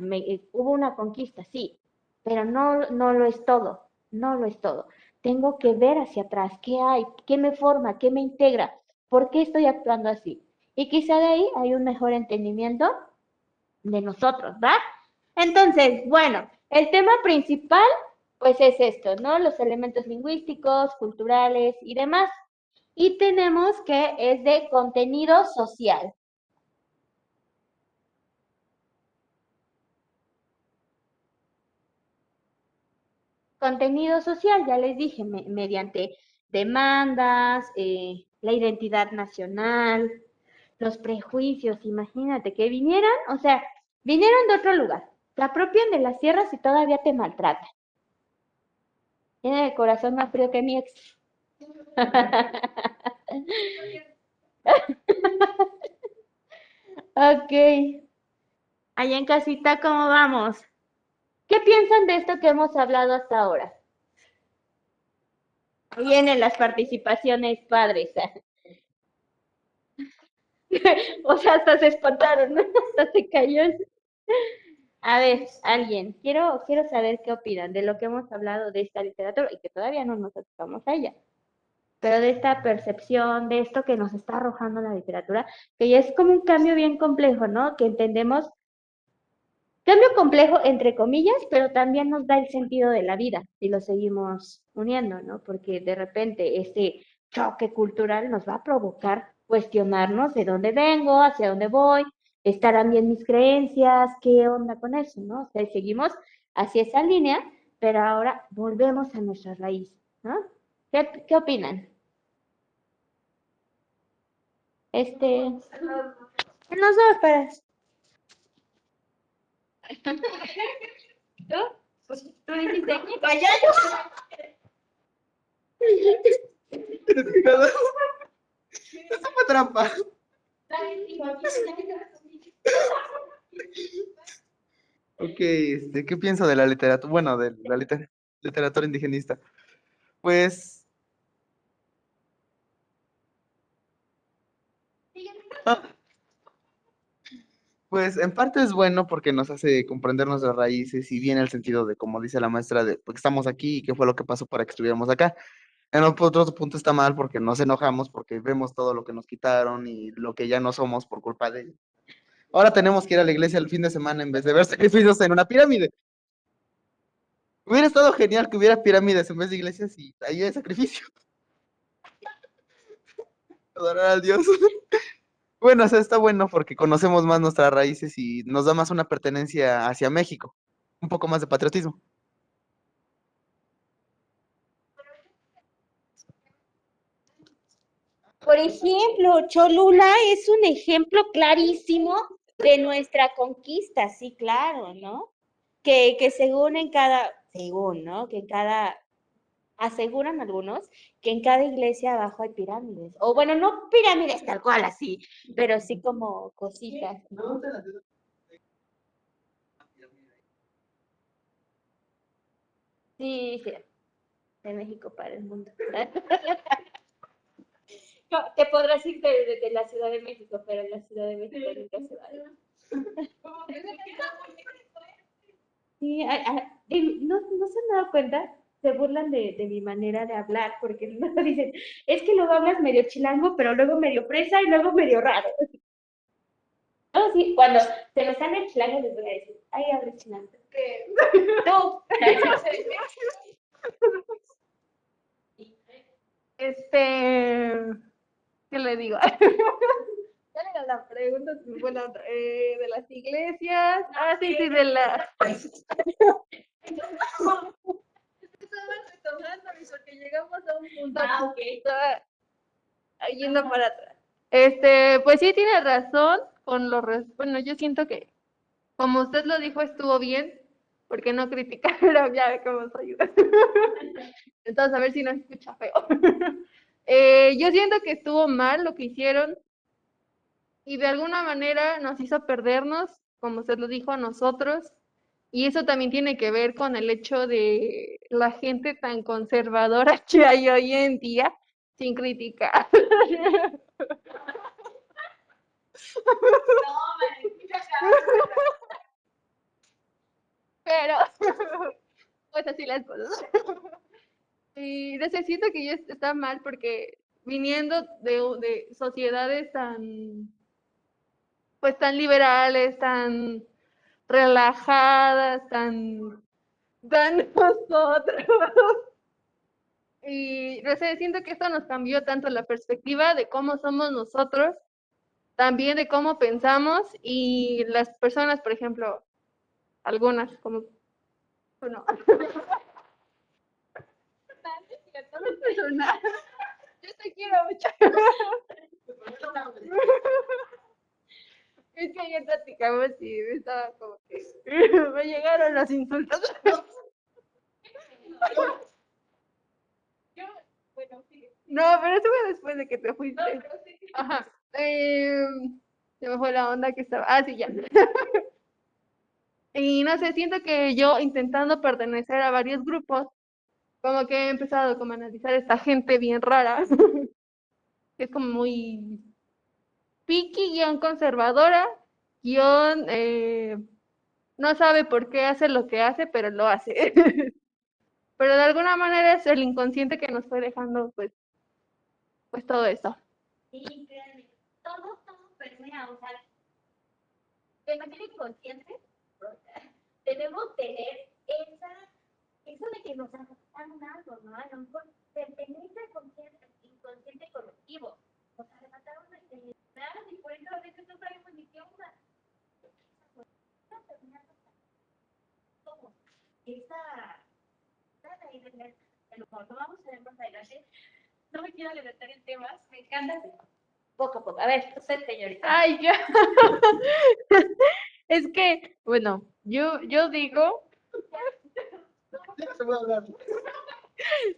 hubo una conquista, sí, pero no lo es todo, no lo es todo. Tengo que ver hacia atrás, qué hay, qué me forma, qué me integra, por qué estoy actuando así. Y quizá de ahí hay un mejor entendimiento de nosotros, ¿va? Entonces, bueno, el tema principal, pues es esto, ¿no? Los elementos lingüísticos, culturales y demás. Y tenemos que es de contenido social. Contenido social, ya les dije, mediante demandas, la identidad nacional, los prejuicios, imagínate que vinieran, o sea, vinieron de otro lugar, se apropian de las tierras y todavía te maltratan. Tiene el corazón más frío que mi ex. Ok. Allá en casita, ¿cómo vamos? ¿Qué piensan de esto que hemos hablado hasta ahora? Vienen las participaciones padres. O sea, hasta se espantaron, ¿no? Hasta se cayó. A ver, alguien, quiero saber qué opinan de lo que hemos hablado de esta literatura y que todavía no nos acercamos a ella, pero de esta percepción, de esto que nos está arrojando la literatura, que ya es como un cambio bien complejo, ¿no? Que entendemos, cambio complejo entre comillas, pero también nos da el sentido de la vida y lo seguimos uniendo, ¿no? Porque de repente este choque cultural nos va a provocar cuestionarnos de dónde vengo, hacia dónde voy, estarán bien mis creencias, qué onda con eso, ¿no? O sea, seguimos hacia esa línea, pero ahora volvemos a nuestra raíz, ¿no? ¿Qué opinan? En los dos, para. ¿Tú? Pues tú dijiste aquí, vaya yo. Eso fue trampa. Ok, ¿qué pienso de la literatura? Bueno, de la literatura indigenista. Pues, pues en parte es bueno porque nos hace comprender nuestras raíces y viene el sentido de, como dice la maestra, de por qué estamos aquí y qué fue lo que pasó para que estuviéramos acá. En otro punto está mal porque nos enojamos porque vemos todo lo que nos quitaron y lo que ya no somos por culpa de ellos. Ahora tenemos que ir a la iglesia el fin de semana en vez de ver sacrificios en una pirámide. Hubiera estado genial que hubiera pirámides en vez de iglesias y ahí hay sacrificio. Adorar al Dios. Bueno, o sea, está bueno porque conocemos más nuestras raíces y nos da más una pertenencia hacia México. Un poco más de patriotismo. Por ejemplo, Cholula es un ejemplo clarísimo de nuestra conquista, sí, claro, ¿no? Que según en cada, según, ¿no? Que en cada, aseguran algunos que en cada iglesia abajo hay pirámides. O bueno, no pirámides tal cual así, pero sí como cositas. Sí, sí, de México para el mundo. No, te podrás ir desde la Ciudad de México, pero en la Ciudad de México nunca se va. Sí, no se han dado cuenta, se burlan de mi manera de hablar, porque luego dicen, es que luego hablas medio chilango, pero luego medio fresa y luego medio raro. No, sí, cuando se me sale el chilango les voy a decir, ay, hablas chilango. ¿Qué? Tú. ¿Qué le digo? ¿Cuál era la pregunta? Bueno, de las iglesias. Ah, sí, sí, de la. Estaba retomando, porque llegamos a un punto Ok. que estaba yendo para atrás. Pues sí, tiene razón con bueno, yo siento que, como usted lo dijo, estuvo bien, porque no criticar, pero ya ve cómo soy. Entonces, a ver si no escucha feo. Yo siento que estuvo mal lo que hicieron y de alguna manera nos hizo perdernos, como usted lo dijo, a nosotros. Y eso también tiene que ver con el hecho de la gente tan conservadora que hay hoy en día, sin criticar. Pero, pues así las cosas. Y necesito que yo está mal porque viniendo de sociedades tan, pues tan liberales, tan relajadas, tan nosotros. Y no sé, siento que esto nos cambió tanto la perspectiva de cómo somos nosotros, también de cómo pensamos y las personas, por ejemplo, algunas como, bueno, no personal. Yo te quiero mucho. Es que ayer platicamos y me estaba como que me llegaron los insultos. Bueno, sí. No, pero eso fue después de que te fuiste. Ajá. Se me fue la onda que estaba. Ah, sí, ya. Y no sé, siento que yo intentando pertenecer a varios grupos, como que he empezado como a analizar esta gente bien rara, que es como muy picky, guión conservadora, guión no sabe por qué hace lo que hace, pero lo hace. Pero de alguna manera es el inconsciente que nos fue dejando, pues todo eso. Sí, créanme, todo permea, o sea, de manera inconsciente, o sea, debemos tener eso de que nos arrebataron algo, ¿no? A lo mejor pertenece al inconsciente colectivo. Nos arrebataron la identidad y por eso a veces no sabemos ni qué onda. Como esa ahí del humor. No vamos a ver más adelante. No me quiero adelantar en temas, me encanta. Poco a poco. A ver, usted, señorita. Ay, ya. Es que, bueno, yo digo,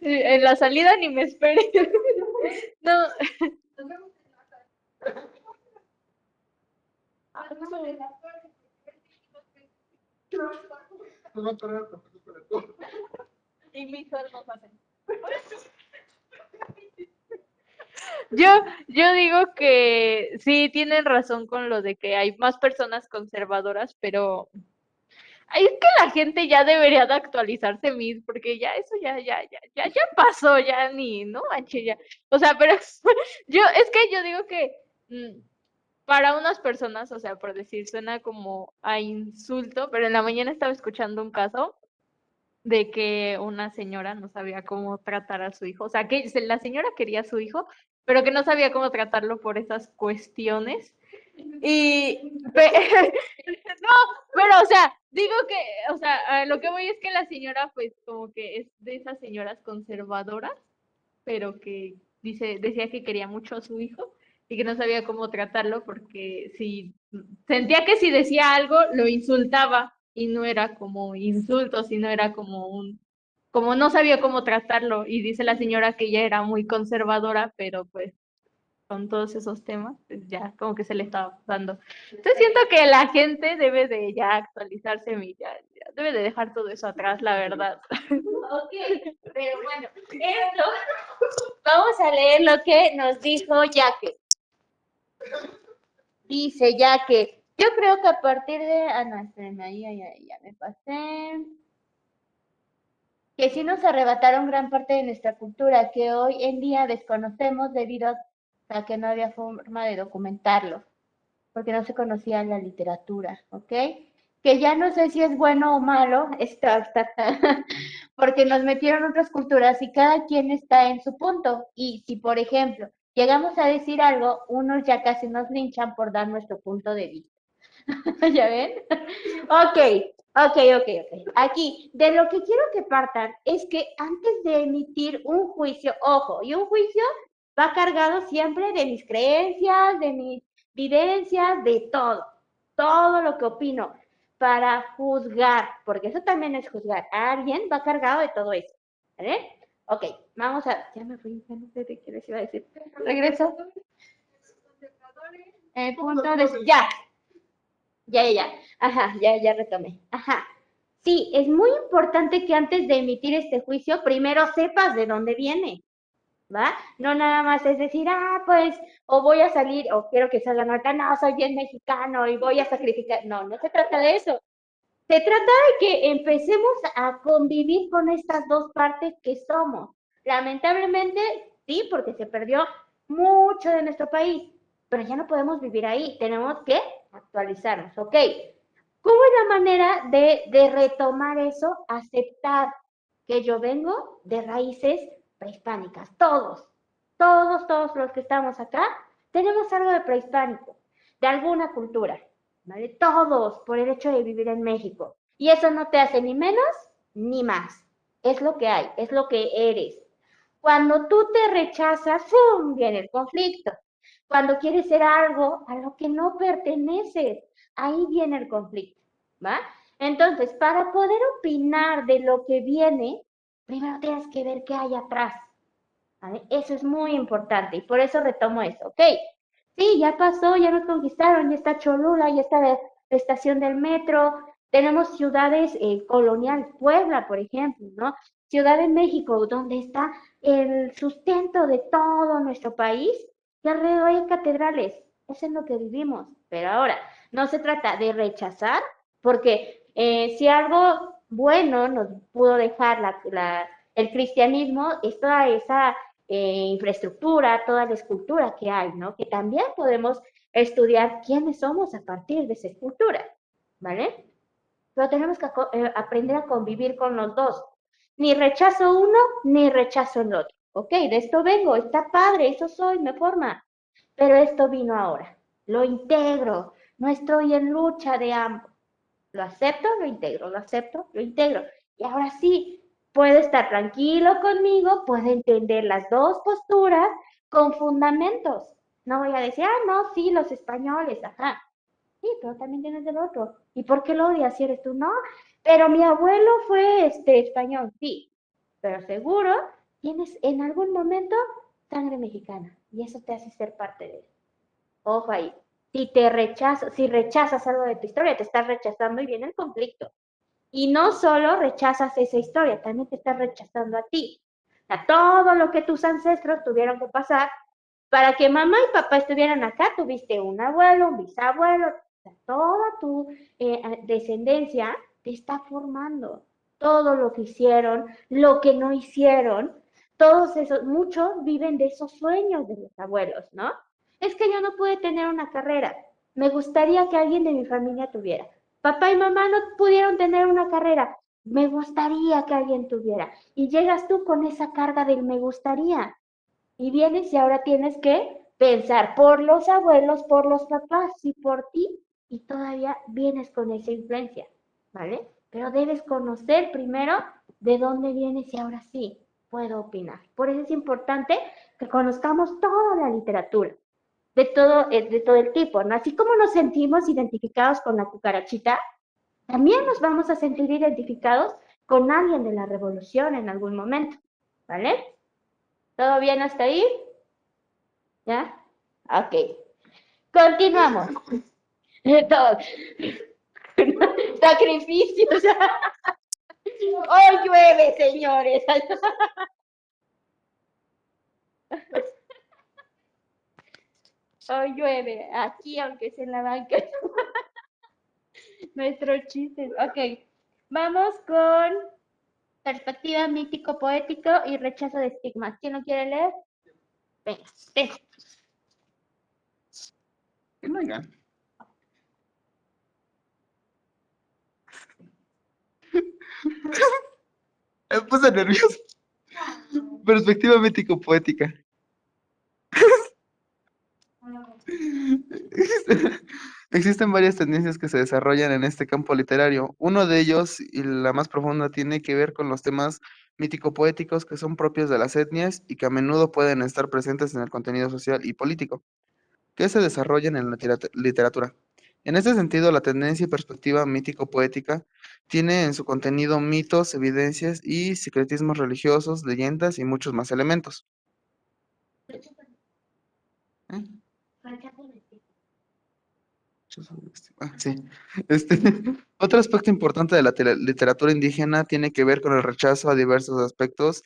en la salida ni me espere. No. Y mis almas hacen. Yo digo que sí tienen razón con lo de que hay más personas conservadoras, pero es que la gente ya debería de actualizarse mis, porque ya eso ya pasó, ya ni, no manches, ya. O sea, pero es que yo digo que para unas personas, o sea, por decir, suena como a insulto, pero en la mañana estaba escuchando un caso de que una señora no sabía cómo tratar a su hijo, o sea, que la señora quería a su hijo, pero que no sabía cómo tratarlo por esas cuestiones. Y, no, pero, o sea, digo que, o sea, a lo que voy es que la señora, pues, como que es de esas señoras conservadoras, pero que decía que quería mucho a su hijo y que no sabía cómo tratarlo porque sentía que si decía algo lo insultaba y no era como insulto, sino era como no sabía cómo tratarlo. Y dice la señora que ella era muy conservadora, pero pues con todos esos temas, pues ya como que se le estaba dando. Entonces siento que la gente debe de ya actualizarse, ya debe de dejar todo eso atrás, la verdad. Ok, pero bueno, esto, vamos a leer lo que nos dijo Yaque. Dice Yaque, yo creo que a partir de, no, espérenme, ahí, ya me pasé. Que sí nos arrebataron gran parte de nuestra cultura, que hoy en día desconocemos debido a que no había forma de documentarlo, porque no se conocía la literatura, ¿ok? Que ya no sé si es bueno o malo, porque nos metieron otras culturas y cada quien está en su punto. Y si, por ejemplo, llegamos a decir algo, unos ya casi nos linchan por dar nuestro punto de vista. ¿Ya ven? Ok, ok. Aquí, de lo que quiero que partan es que antes de emitir un juicio, ojo, y un juicio va cargado siempre de mis creencias, de mis vivencias, de todo lo que opino, para juzgar, porque eso también es juzgar. A alguien va cargado de todo eso, ¿vale? Ok, vamos a, ya me fui, ya no sé de qué les iba a decir. Regreso. Punto de, ya. Ajá, ya retomé. Ajá. Sí, es muy importante que antes de emitir este juicio, primero sepas de dónde viene, ¿va? No nada más es decir, pues, o voy a salir, o quiero que salga nota, no, soy bien mexicano y voy a sacrificar. No, no se trata de eso. Se trata de que empecemos a convivir con estas dos partes que somos. Lamentablemente, sí, porque se perdió mucho de nuestro país, pero ya no podemos vivir ahí, tenemos que actualizarnos, ¿ok? ¿Cómo es la manera de retomar eso? Aceptar que yo vengo de raíces prehispánicas, todos los que estamos acá, tenemos algo de prehispánico, de alguna cultura. ¿Vale? Todos por el hecho de vivir en México. Y eso no te hace ni menos ni más. Es lo que hay, es lo que eres. Cuando tú te rechazas, ¡fum! Viene el conflicto. Cuando quieres ser algo a lo que no perteneces, ahí viene el conflicto, ¿va? Entonces, para poder opinar de lo que viene, primero tienes que ver qué hay atrás, ¿vale? Eso es muy importante y por eso retomo eso, ¿ok? Sí, ya pasó, ya nos conquistaron, ya está Cholula, ya está la estación del metro, tenemos ciudades colonial, Puebla, por ejemplo, ¿no? Ciudad de México, donde está el sustento de todo nuestro país, y alrededor hay catedrales, eso es lo que vivimos. Pero ahora, no se trata de rechazar, porque si algo bueno nos pudo dejar el cristianismo, es toda esa infraestructura, toda la escultura que hay, ¿no? Que también podemos estudiar quiénes somos a partir de esa escultura, ¿vale? Pero tenemos que aprender a convivir con los dos. Ni rechazo uno, ni rechazo el otro. Ok, de esto vengo, está padre, eso soy, me forma. Pero esto vino ahora. Lo integro. No estoy en lucha de ambos. Lo acepto, lo integro, lo acepto, lo integro. Y ahora sí, puede estar tranquilo conmigo, puede entender las dos posturas con fundamentos. No voy a decir, no, sí, los españoles, ajá. Sí, pero también tienes el otro. ¿Y por qué lo odias si eres tú? No, pero mi abuelo fue español, sí. Pero seguro tienes en algún momento sangre mexicana y eso te hace ser parte de él. Ojo ahí. Si rechazas algo de tu historia, te estás rechazando y viene el conflicto. Y no solo rechazas esa historia, también te estás rechazando a ti. A todo lo que tus ancestros tuvieron que pasar para que mamá y papá estuvieran acá, tuviste un abuelo, un bisabuelo, toda tu descendencia te está formando. Todo lo que hicieron, lo que no hicieron, todos esos, muchos viven de esos sueños de los abuelos, ¿no? Es que yo no pude tener una carrera. Me gustaría que alguien de mi familia tuviera. Papá y mamá no pudieron tener una carrera. Me gustaría que alguien tuviera. Y llegas tú con esa carga del me gustaría. Y vienes y ahora tienes que pensar por los abuelos, por los papás y por ti. Y todavía vienes con esa influencia, ¿vale? Pero debes conocer primero de dónde vienes y ahora sí puedo opinar. Por eso es importante que conozcamos toda la literatura, de todo el tipo, ¿no? Así como nos sentimos identificados con la cucarachita, también nos vamos a sentir identificados con alguien de la revolución en algún momento, ¿vale? ¿Todo bien hasta ahí? ¿Ya? Ok. Continuamos. Todo. Sacrificios. Hoy llueve, señores. Hoy llueve. Aquí, aunque sea en la banca. Nuestros chistes. Ok. Vamos con perspectiva mítico-poético y rechazo de estigmas. ¿Quién lo quiere leer? Venga, venga. Venga. Me puse nervioso. Perspectiva mítico-poética. Existen varias tendencias que se desarrollan en este campo literario. Uno de ellos, y la más profunda, tiene que ver con los temas mítico-poéticos que son propios de las etnias y que a menudo pueden estar presentes en el contenido social y político que se desarrollan en la literatura. En este sentido, la tendencia y perspectiva mítico-poética tiene en su contenido mitos, evidencias y secretismos religiosos, leyendas y muchos más elementos. ¿Eh? Sí. Este, otro aspecto importante de la literatura indígena tiene que ver con el rechazo a diversos aspectos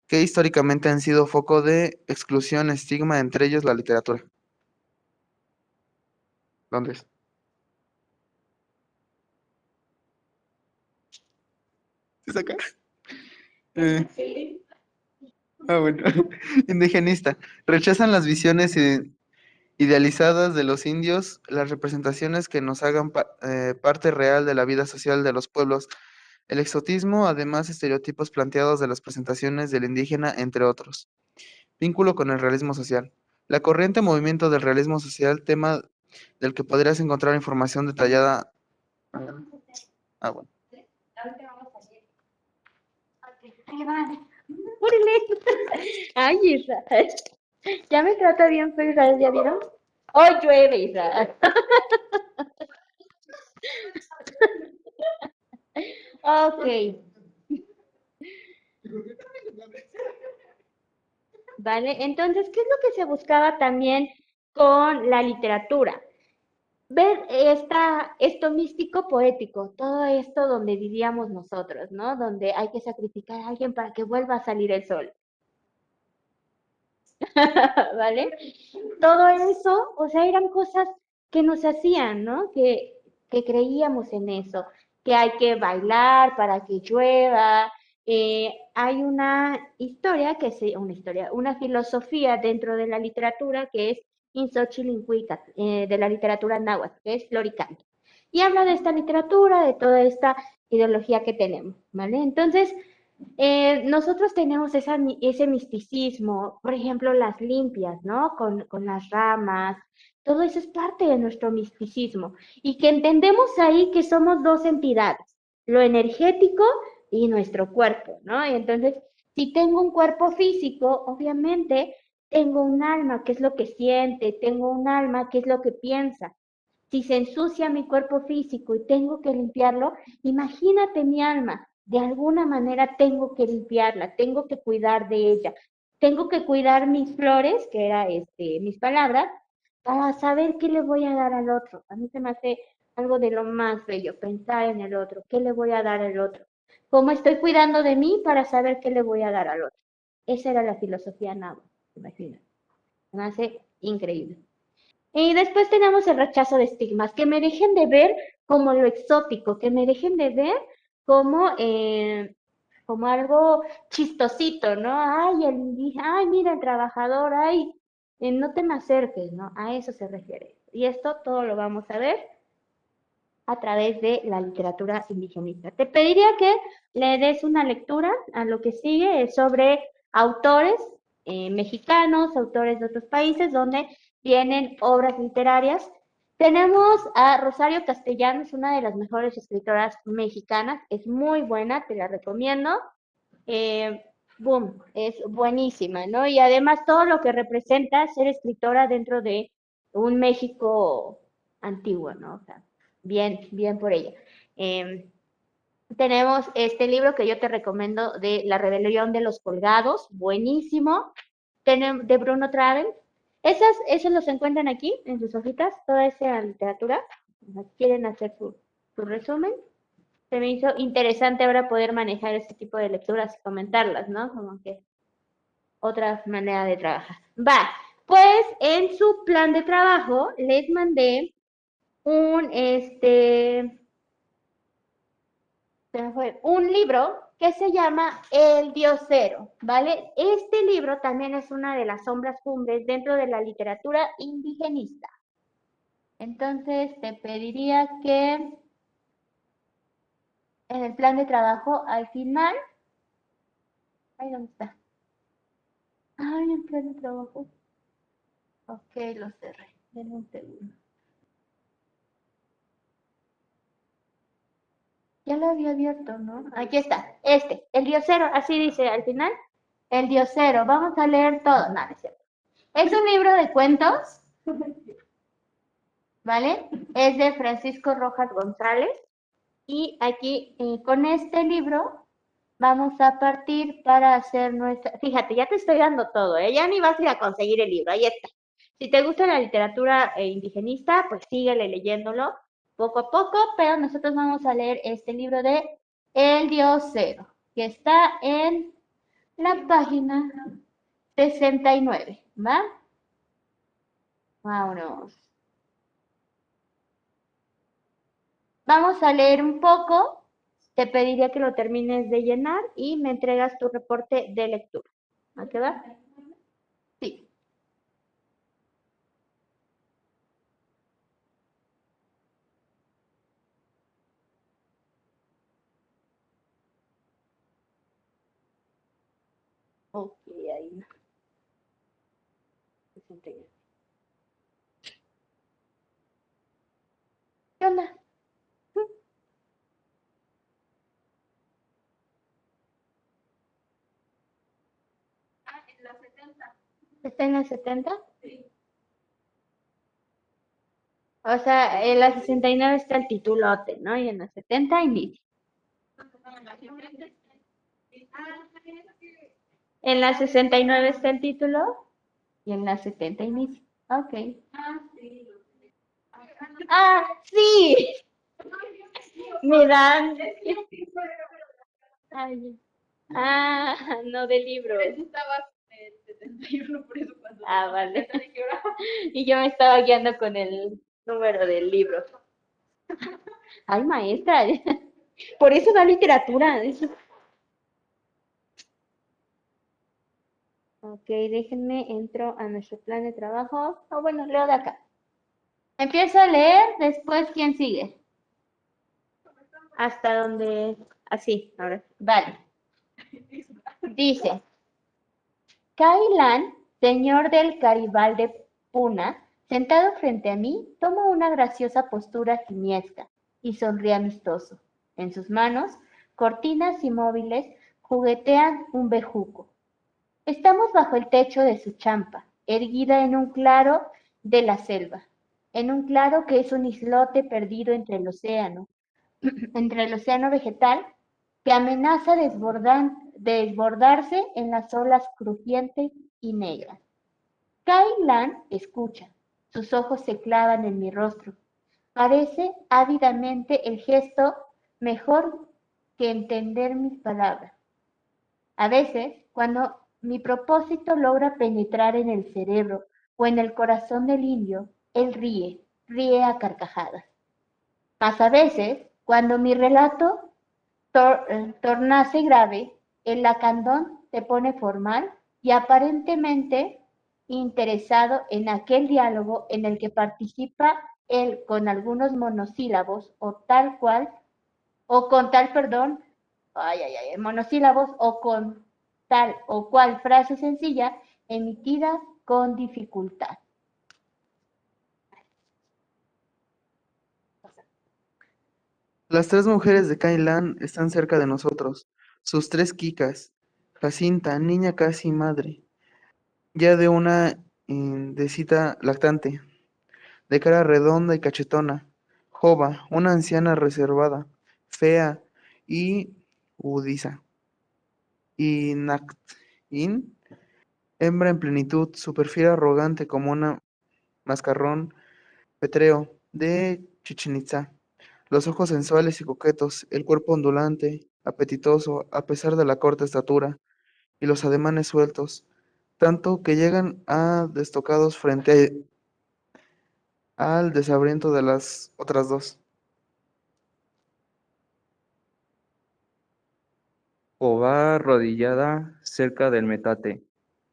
que históricamente han sido foco de exclusión, estigma, entre ellos la literatura. ¿Dónde es? ¿Es acá? Bueno. Indigenista. Rechazan las visiones idealizadas de los indios, las representaciones que nos hagan parte real de la vida social de los pueblos, el exotismo, además estereotipos planteados de las presentaciones del indígena, entre otros. Vínculo con el realismo social. La corriente movimiento del realismo social, tema del que podrías encontrar información detallada. Bueno. Ay, Israel. Ya me trata bien feo Israel, ¿ya vieron? Hoy llueve, Israel. Ok. ¿Vale? Entonces, ¿qué es lo que se buscaba también con la literatura? Ver esto místico poético, todo esto donde vivíamos nosotros, ¿no? Donde hay que sacrificar a alguien para que vuelva a salir el sol. ¿Vale? Todo eso, o sea, eran cosas que nos hacían, ¿no? Que creíamos en eso, que hay que bailar para que llueva. Hay una filosofía dentro de la literatura que es Inxochilincuicatl, de la literatura náhuatl, que es Floricanto. Y habla de esta literatura, de toda esta ideología que tenemos, ¿vale? Entonces, nosotros tenemos ese misticismo, por ejemplo, las limpias, ¿no? Con las ramas, todo eso es parte de nuestro misticismo y que entendemos ahí que somos dos entidades, lo energético y nuestro cuerpo, ¿no? Y entonces, si tengo un cuerpo físico, obviamente tengo un alma, que es lo que siente, tengo un alma, que es lo que piensa. Si se ensucia mi cuerpo físico y tengo que limpiarlo, imagínate mi alma. De alguna manera tengo que limpiarla, tengo que cuidar de ella, tengo que cuidar mis flores, que era mis palabras, para saber qué le voy a dar al otro. A mí se me hace algo de lo más bello, pensar en el otro, qué le voy a dar al otro. ¿Cómo estoy cuidando de mí para saber qué le voy a dar al otro? Esa era la filosofía náhuatl, imagínate. Me hace increíble. Y después tenemos el rechazo de estigmas, que me dejen de ver como lo exótico, que me dejen de ver como, como algo chistosito, ¿no? Ay, ay, mira el trabajador, ay, no te me acerques, ¿no? A eso se refiere. Y esto todo lo vamos a ver a través de la literatura indigenista. Te pediría que le des una lectura a lo que sigue, es sobre autores mexicanos, autores de otros países, donde tienen obras literarias. Tenemos a Rosario Castellanos, una de las mejores escritoras mexicanas, es muy buena, te la recomiendo. boom, es buenísima, ¿no? Y además todo lo que representa ser escritora dentro de un México antiguo, ¿no? O sea, bien, bien por ella. Em, Tenemos este libro que yo te recomiendo de La rebelión de los colgados, buenísimo. Tenemos de Bruno Travel. Esos los encuentran aquí en sus hojitas, toda esa literatura. ¿Quieren hacer su resumen? Se me hizo interesante ahora poder manejar este tipo de lecturas y comentarlas, ¿no? Como que otra manera de trabajar. Va, pues en su plan de trabajo les mandé un, se me fue, un libro que se llama El Diosero, ¿vale? Este libro también es una de las sombras cumbres dentro de la literatura indigenista. Entonces te pediría que en el plan de trabajo al final, ay, ¿dónde está? Ay, en el plan de trabajo. Ok, lo cerré. Denme un segundo. Ya lo había abierto, ¿no? Aquí está. El Diosero, así dice al final. El Diosero. Vamos a leer todo. No, no es cierto. Es un libro de cuentos, ¿vale? Es de Francisco Rojas González. Y aquí, con este libro, vamos a partir para hacer nuestra... Fíjate, ya te estoy dando todo, ¿eh? Ya ni vas a ir a conseguir el libro, ahí está. Si te gusta la literatura indigenista, pues síguele leyéndolo poco a poco, pero nosotros vamos a leer este libro de El Dios Cero, que está en la página 69, ¿va? Vámonos. Vamos a leer un poco. Te pediría que lo termines de llenar y me entregas tu reporte de lectura. ¿A qué va? Sí. Ok, ahí no. 69. ¿Qué onda? ¿Está en la 70? O sea, en la 69 está el titulote, ¿no? Y en la 70 inicia. En la 69 está el título y en la 70 inicia. Ok. Ah, sí. Me dan. Ay, ah, no de libros. Ah, vale. Y yo me estaba guiando con el número del libro. Ay, maestra. Por eso da literatura. Ok, déjenme, entro a nuestro plan de trabajo. Ah, bueno, leo de acá. Empiezo a leer, después, ¿quién sigue? Hasta donde, así, ahora. Vale. Dice, Kailan, señor del Caribal de Puna, sentado frente a mí, toma una graciosa postura simiesca y sonríe amistoso. En sus manos, cortinas y móviles juguetean un bejuco. Estamos bajo el techo de su champa, erguida en un claro de la selva, en un claro que es un islote perdido entre el océano vegetal que amenaza desbordarse en las olas crujientes y negras. Kai Lan escucha, sus ojos se clavan en mi rostro. Parece ávidamente el gesto mejor que entender mis palabras. A veces, cuando mi propósito logra penetrar en el cerebro o en el corazón del indio, él ríe a carcajadas. Mas a veces, cuando mi relato tornase grave, el lacandón se pone formal y aparentemente interesado en aquel diálogo en el que participa él con algunos monosílabos o con tal, perdón, monosílabos o con tal o cual frase sencilla emitida con dificultad. Las tres mujeres de Cailán están cerca de nosotros, sus tres quicas, Jacinta, niña casi madre, ya de una indecita lactante, de cara redonda y cachetona. Jova, una anciana reservada, fea y udiza. Y Nactin, hembra en plenitud, su perfil arrogante como una mascarrón petreo de Chichen Itzá. Los ojos sensuales y coquetos, el cuerpo ondulante, apetitoso, a pesar de la corta estatura, y los ademanes sueltos, tanto que llegan a destocados frente al desabriento de las otras dos. O va arrodillada cerca del metate,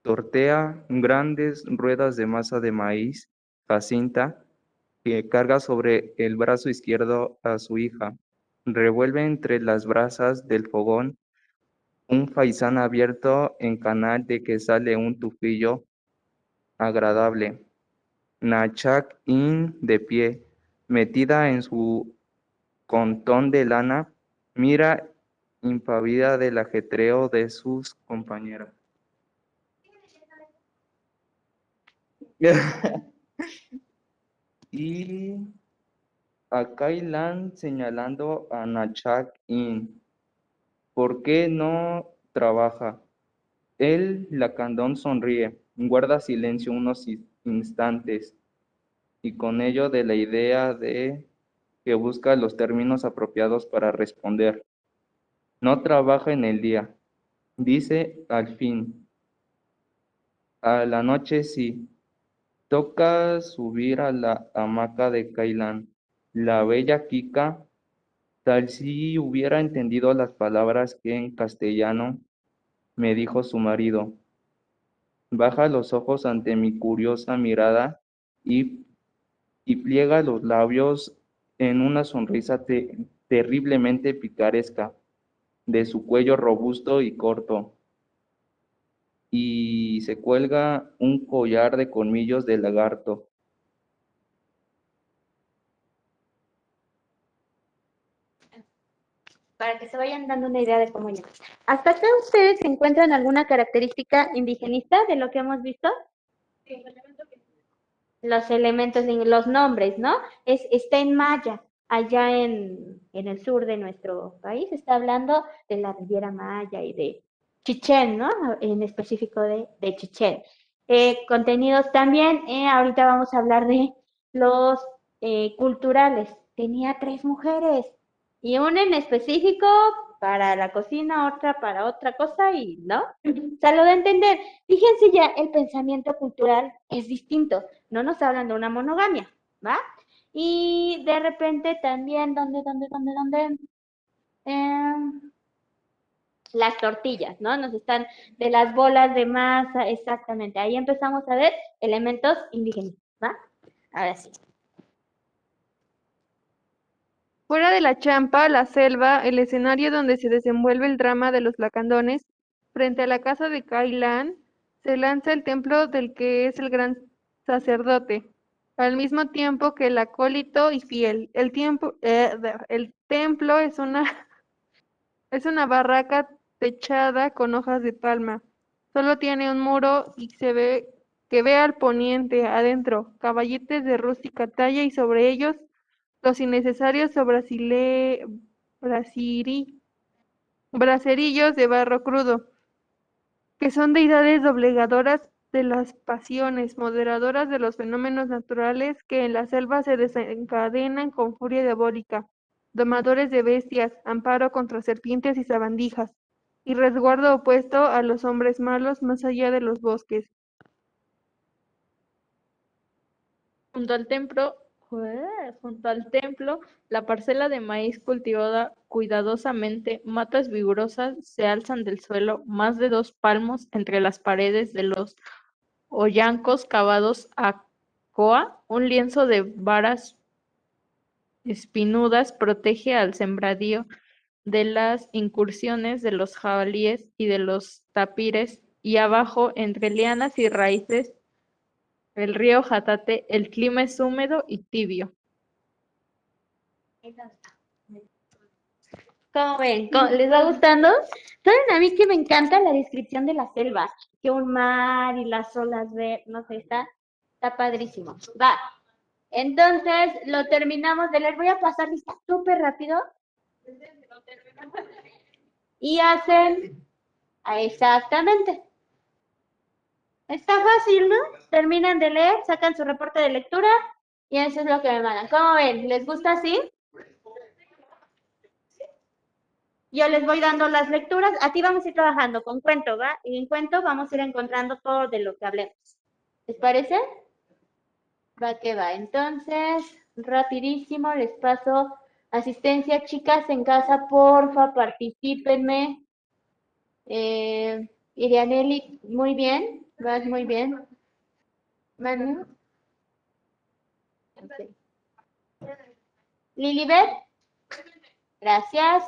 tortea grandes ruedas de masa de maíz, Jacinta, que carga sobre el brazo izquierdo a su hija. Revuelve entre las brasas del fogón un faisán abierto en canal de que sale un tufillo agradable. Nachak In de pie, metida en su contón de lana, mira impávida del ajetreo de sus compañeras. Y a Kailan señalando a Nachak In. ¿Por qué no trabaja? El lacandón sonríe, guarda silencio unos instantes y con ello de la idea de que busca los términos apropiados para responder. No trabaja en el día, dice al fin. A la noche sí. Toca subir a la hamaca de Kailan. La bella Kika, tal si hubiera entendido las palabras que en castellano me dijo su marido. Baja los ojos ante mi curiosa mirada y, y pliega los labios en una sonrisa terriblemente picaresca de su cuello robusto y corto, y se cuelga un collar de colmillos de lagarto. Para que se vayan dando una idea de cómo llegar. ¿Hasta acá ustedes encuentran alguna característica indigenista de lo que hemos visto? Los elementos, los nombres, ¿no? Está en maya, allá en el sur de nuestro país, está hablando de la Riviera Maya y de Chichén, ¿no? En específico de Chichén. Contenidos también, ahorita vamos a hablar de los culturales. Tenía 3 mujeres y una en específico para la cocina, otra para otra cosa y, ¿no? O sea, lo de entender. Fíjense ya, el pensamiento cultural es distinto. No nos hablan de una monogamia, ¿va? Y de repente también, ¿dónde? Las tortillas, ¿no? Nos están de las bolas de masa, exactamente. Ahí empezamos a ver elementos indígenas, ¿va? Ahora sí. Fuera de la champa, la selva, el escenario donde se desenvuelve el drama de los lacandones, frente a la casa de Kailan, se lanza el templo del que es el gran sacerdote, al mismo tiempo que el acólito y fiel. El templo es una barraca techada con hojas de palma. Solo tiene un muro y se ve que ve al poniente, adentro, caballetes de rústica talla y sobre ellos los innecesarios bracerillos de barro crudo, que son deidades doblegadoras de las pasiones, moderadoras de los fenómenos naturales que en la selva se desencadenan con furia diabólica, domadores de bestias, amparo contra serpientes y sabandijas, y resguardo opuesto a los hombres malos más allá de los bosques. Junto al templo, junto al templo, la parcela de maíz cultivada cuidadosamente, matas vigorosas se alzan del suelo más de 2 palmos entre las paredes de los hoyancos cavados a coa. Un lienzo de varas espinudas protege al sembradío de las incursiones de los jabalíes y de los tapires, y abajo, entre lianas y raíces, el río Jatate. El clima es húmedo y tibio. ¿Cómo ven? ¿Les va gustando? Saben a mí que me encanta la descripción de la selva, que un mar y las olas no sé, está padrísimo. Va. Entonces, lo terminamos de leer. Voy a pasar lista súper rápido. Y hacen exactamente. Está fácil, ¿no? Terminan de leer, sacan su reporte de lectura y eso es lo que me mandan. ¿Cómo ven? ¿Les gusta así? Yo les voy dando las lecturas. Aquí vamos a ir trabajando con cuento, ¿va? Y en cuento vamos a ir encontrando todo de lo que hablemos. ¿Les parece? Va que va. Entonces, rapidísimo, les paso asistencia. Chicas en casa, porfa, particípenme. Irianeli, muy bien, vas muy bien. Manu. Ok. Lilibet, gracias.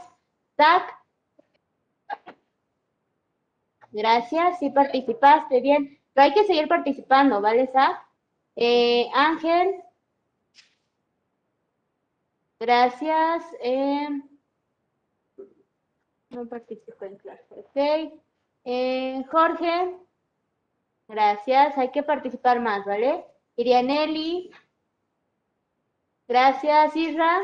Zach, gracias, sí participaste bien. Pero hay que seguir participando, ¿vale, Zach? Ángel, gracias. No participo en clase, ok. Jorge, gracias. Hay que participar más, ¿vale? Irianeli, gracias. Isra,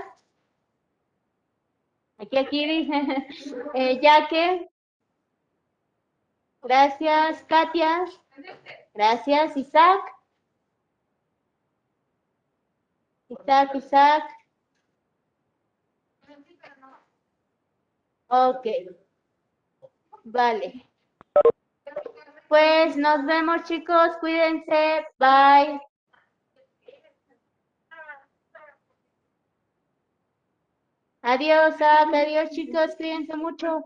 aquí dice. Yaque, gracias. Katia, gracias. Isaac, Isaac. Ok, vale. Pues nos vemos, chicos. Cuídense. Bye. Adiós, Zach. Adiós, chicos. Cuídense mucho.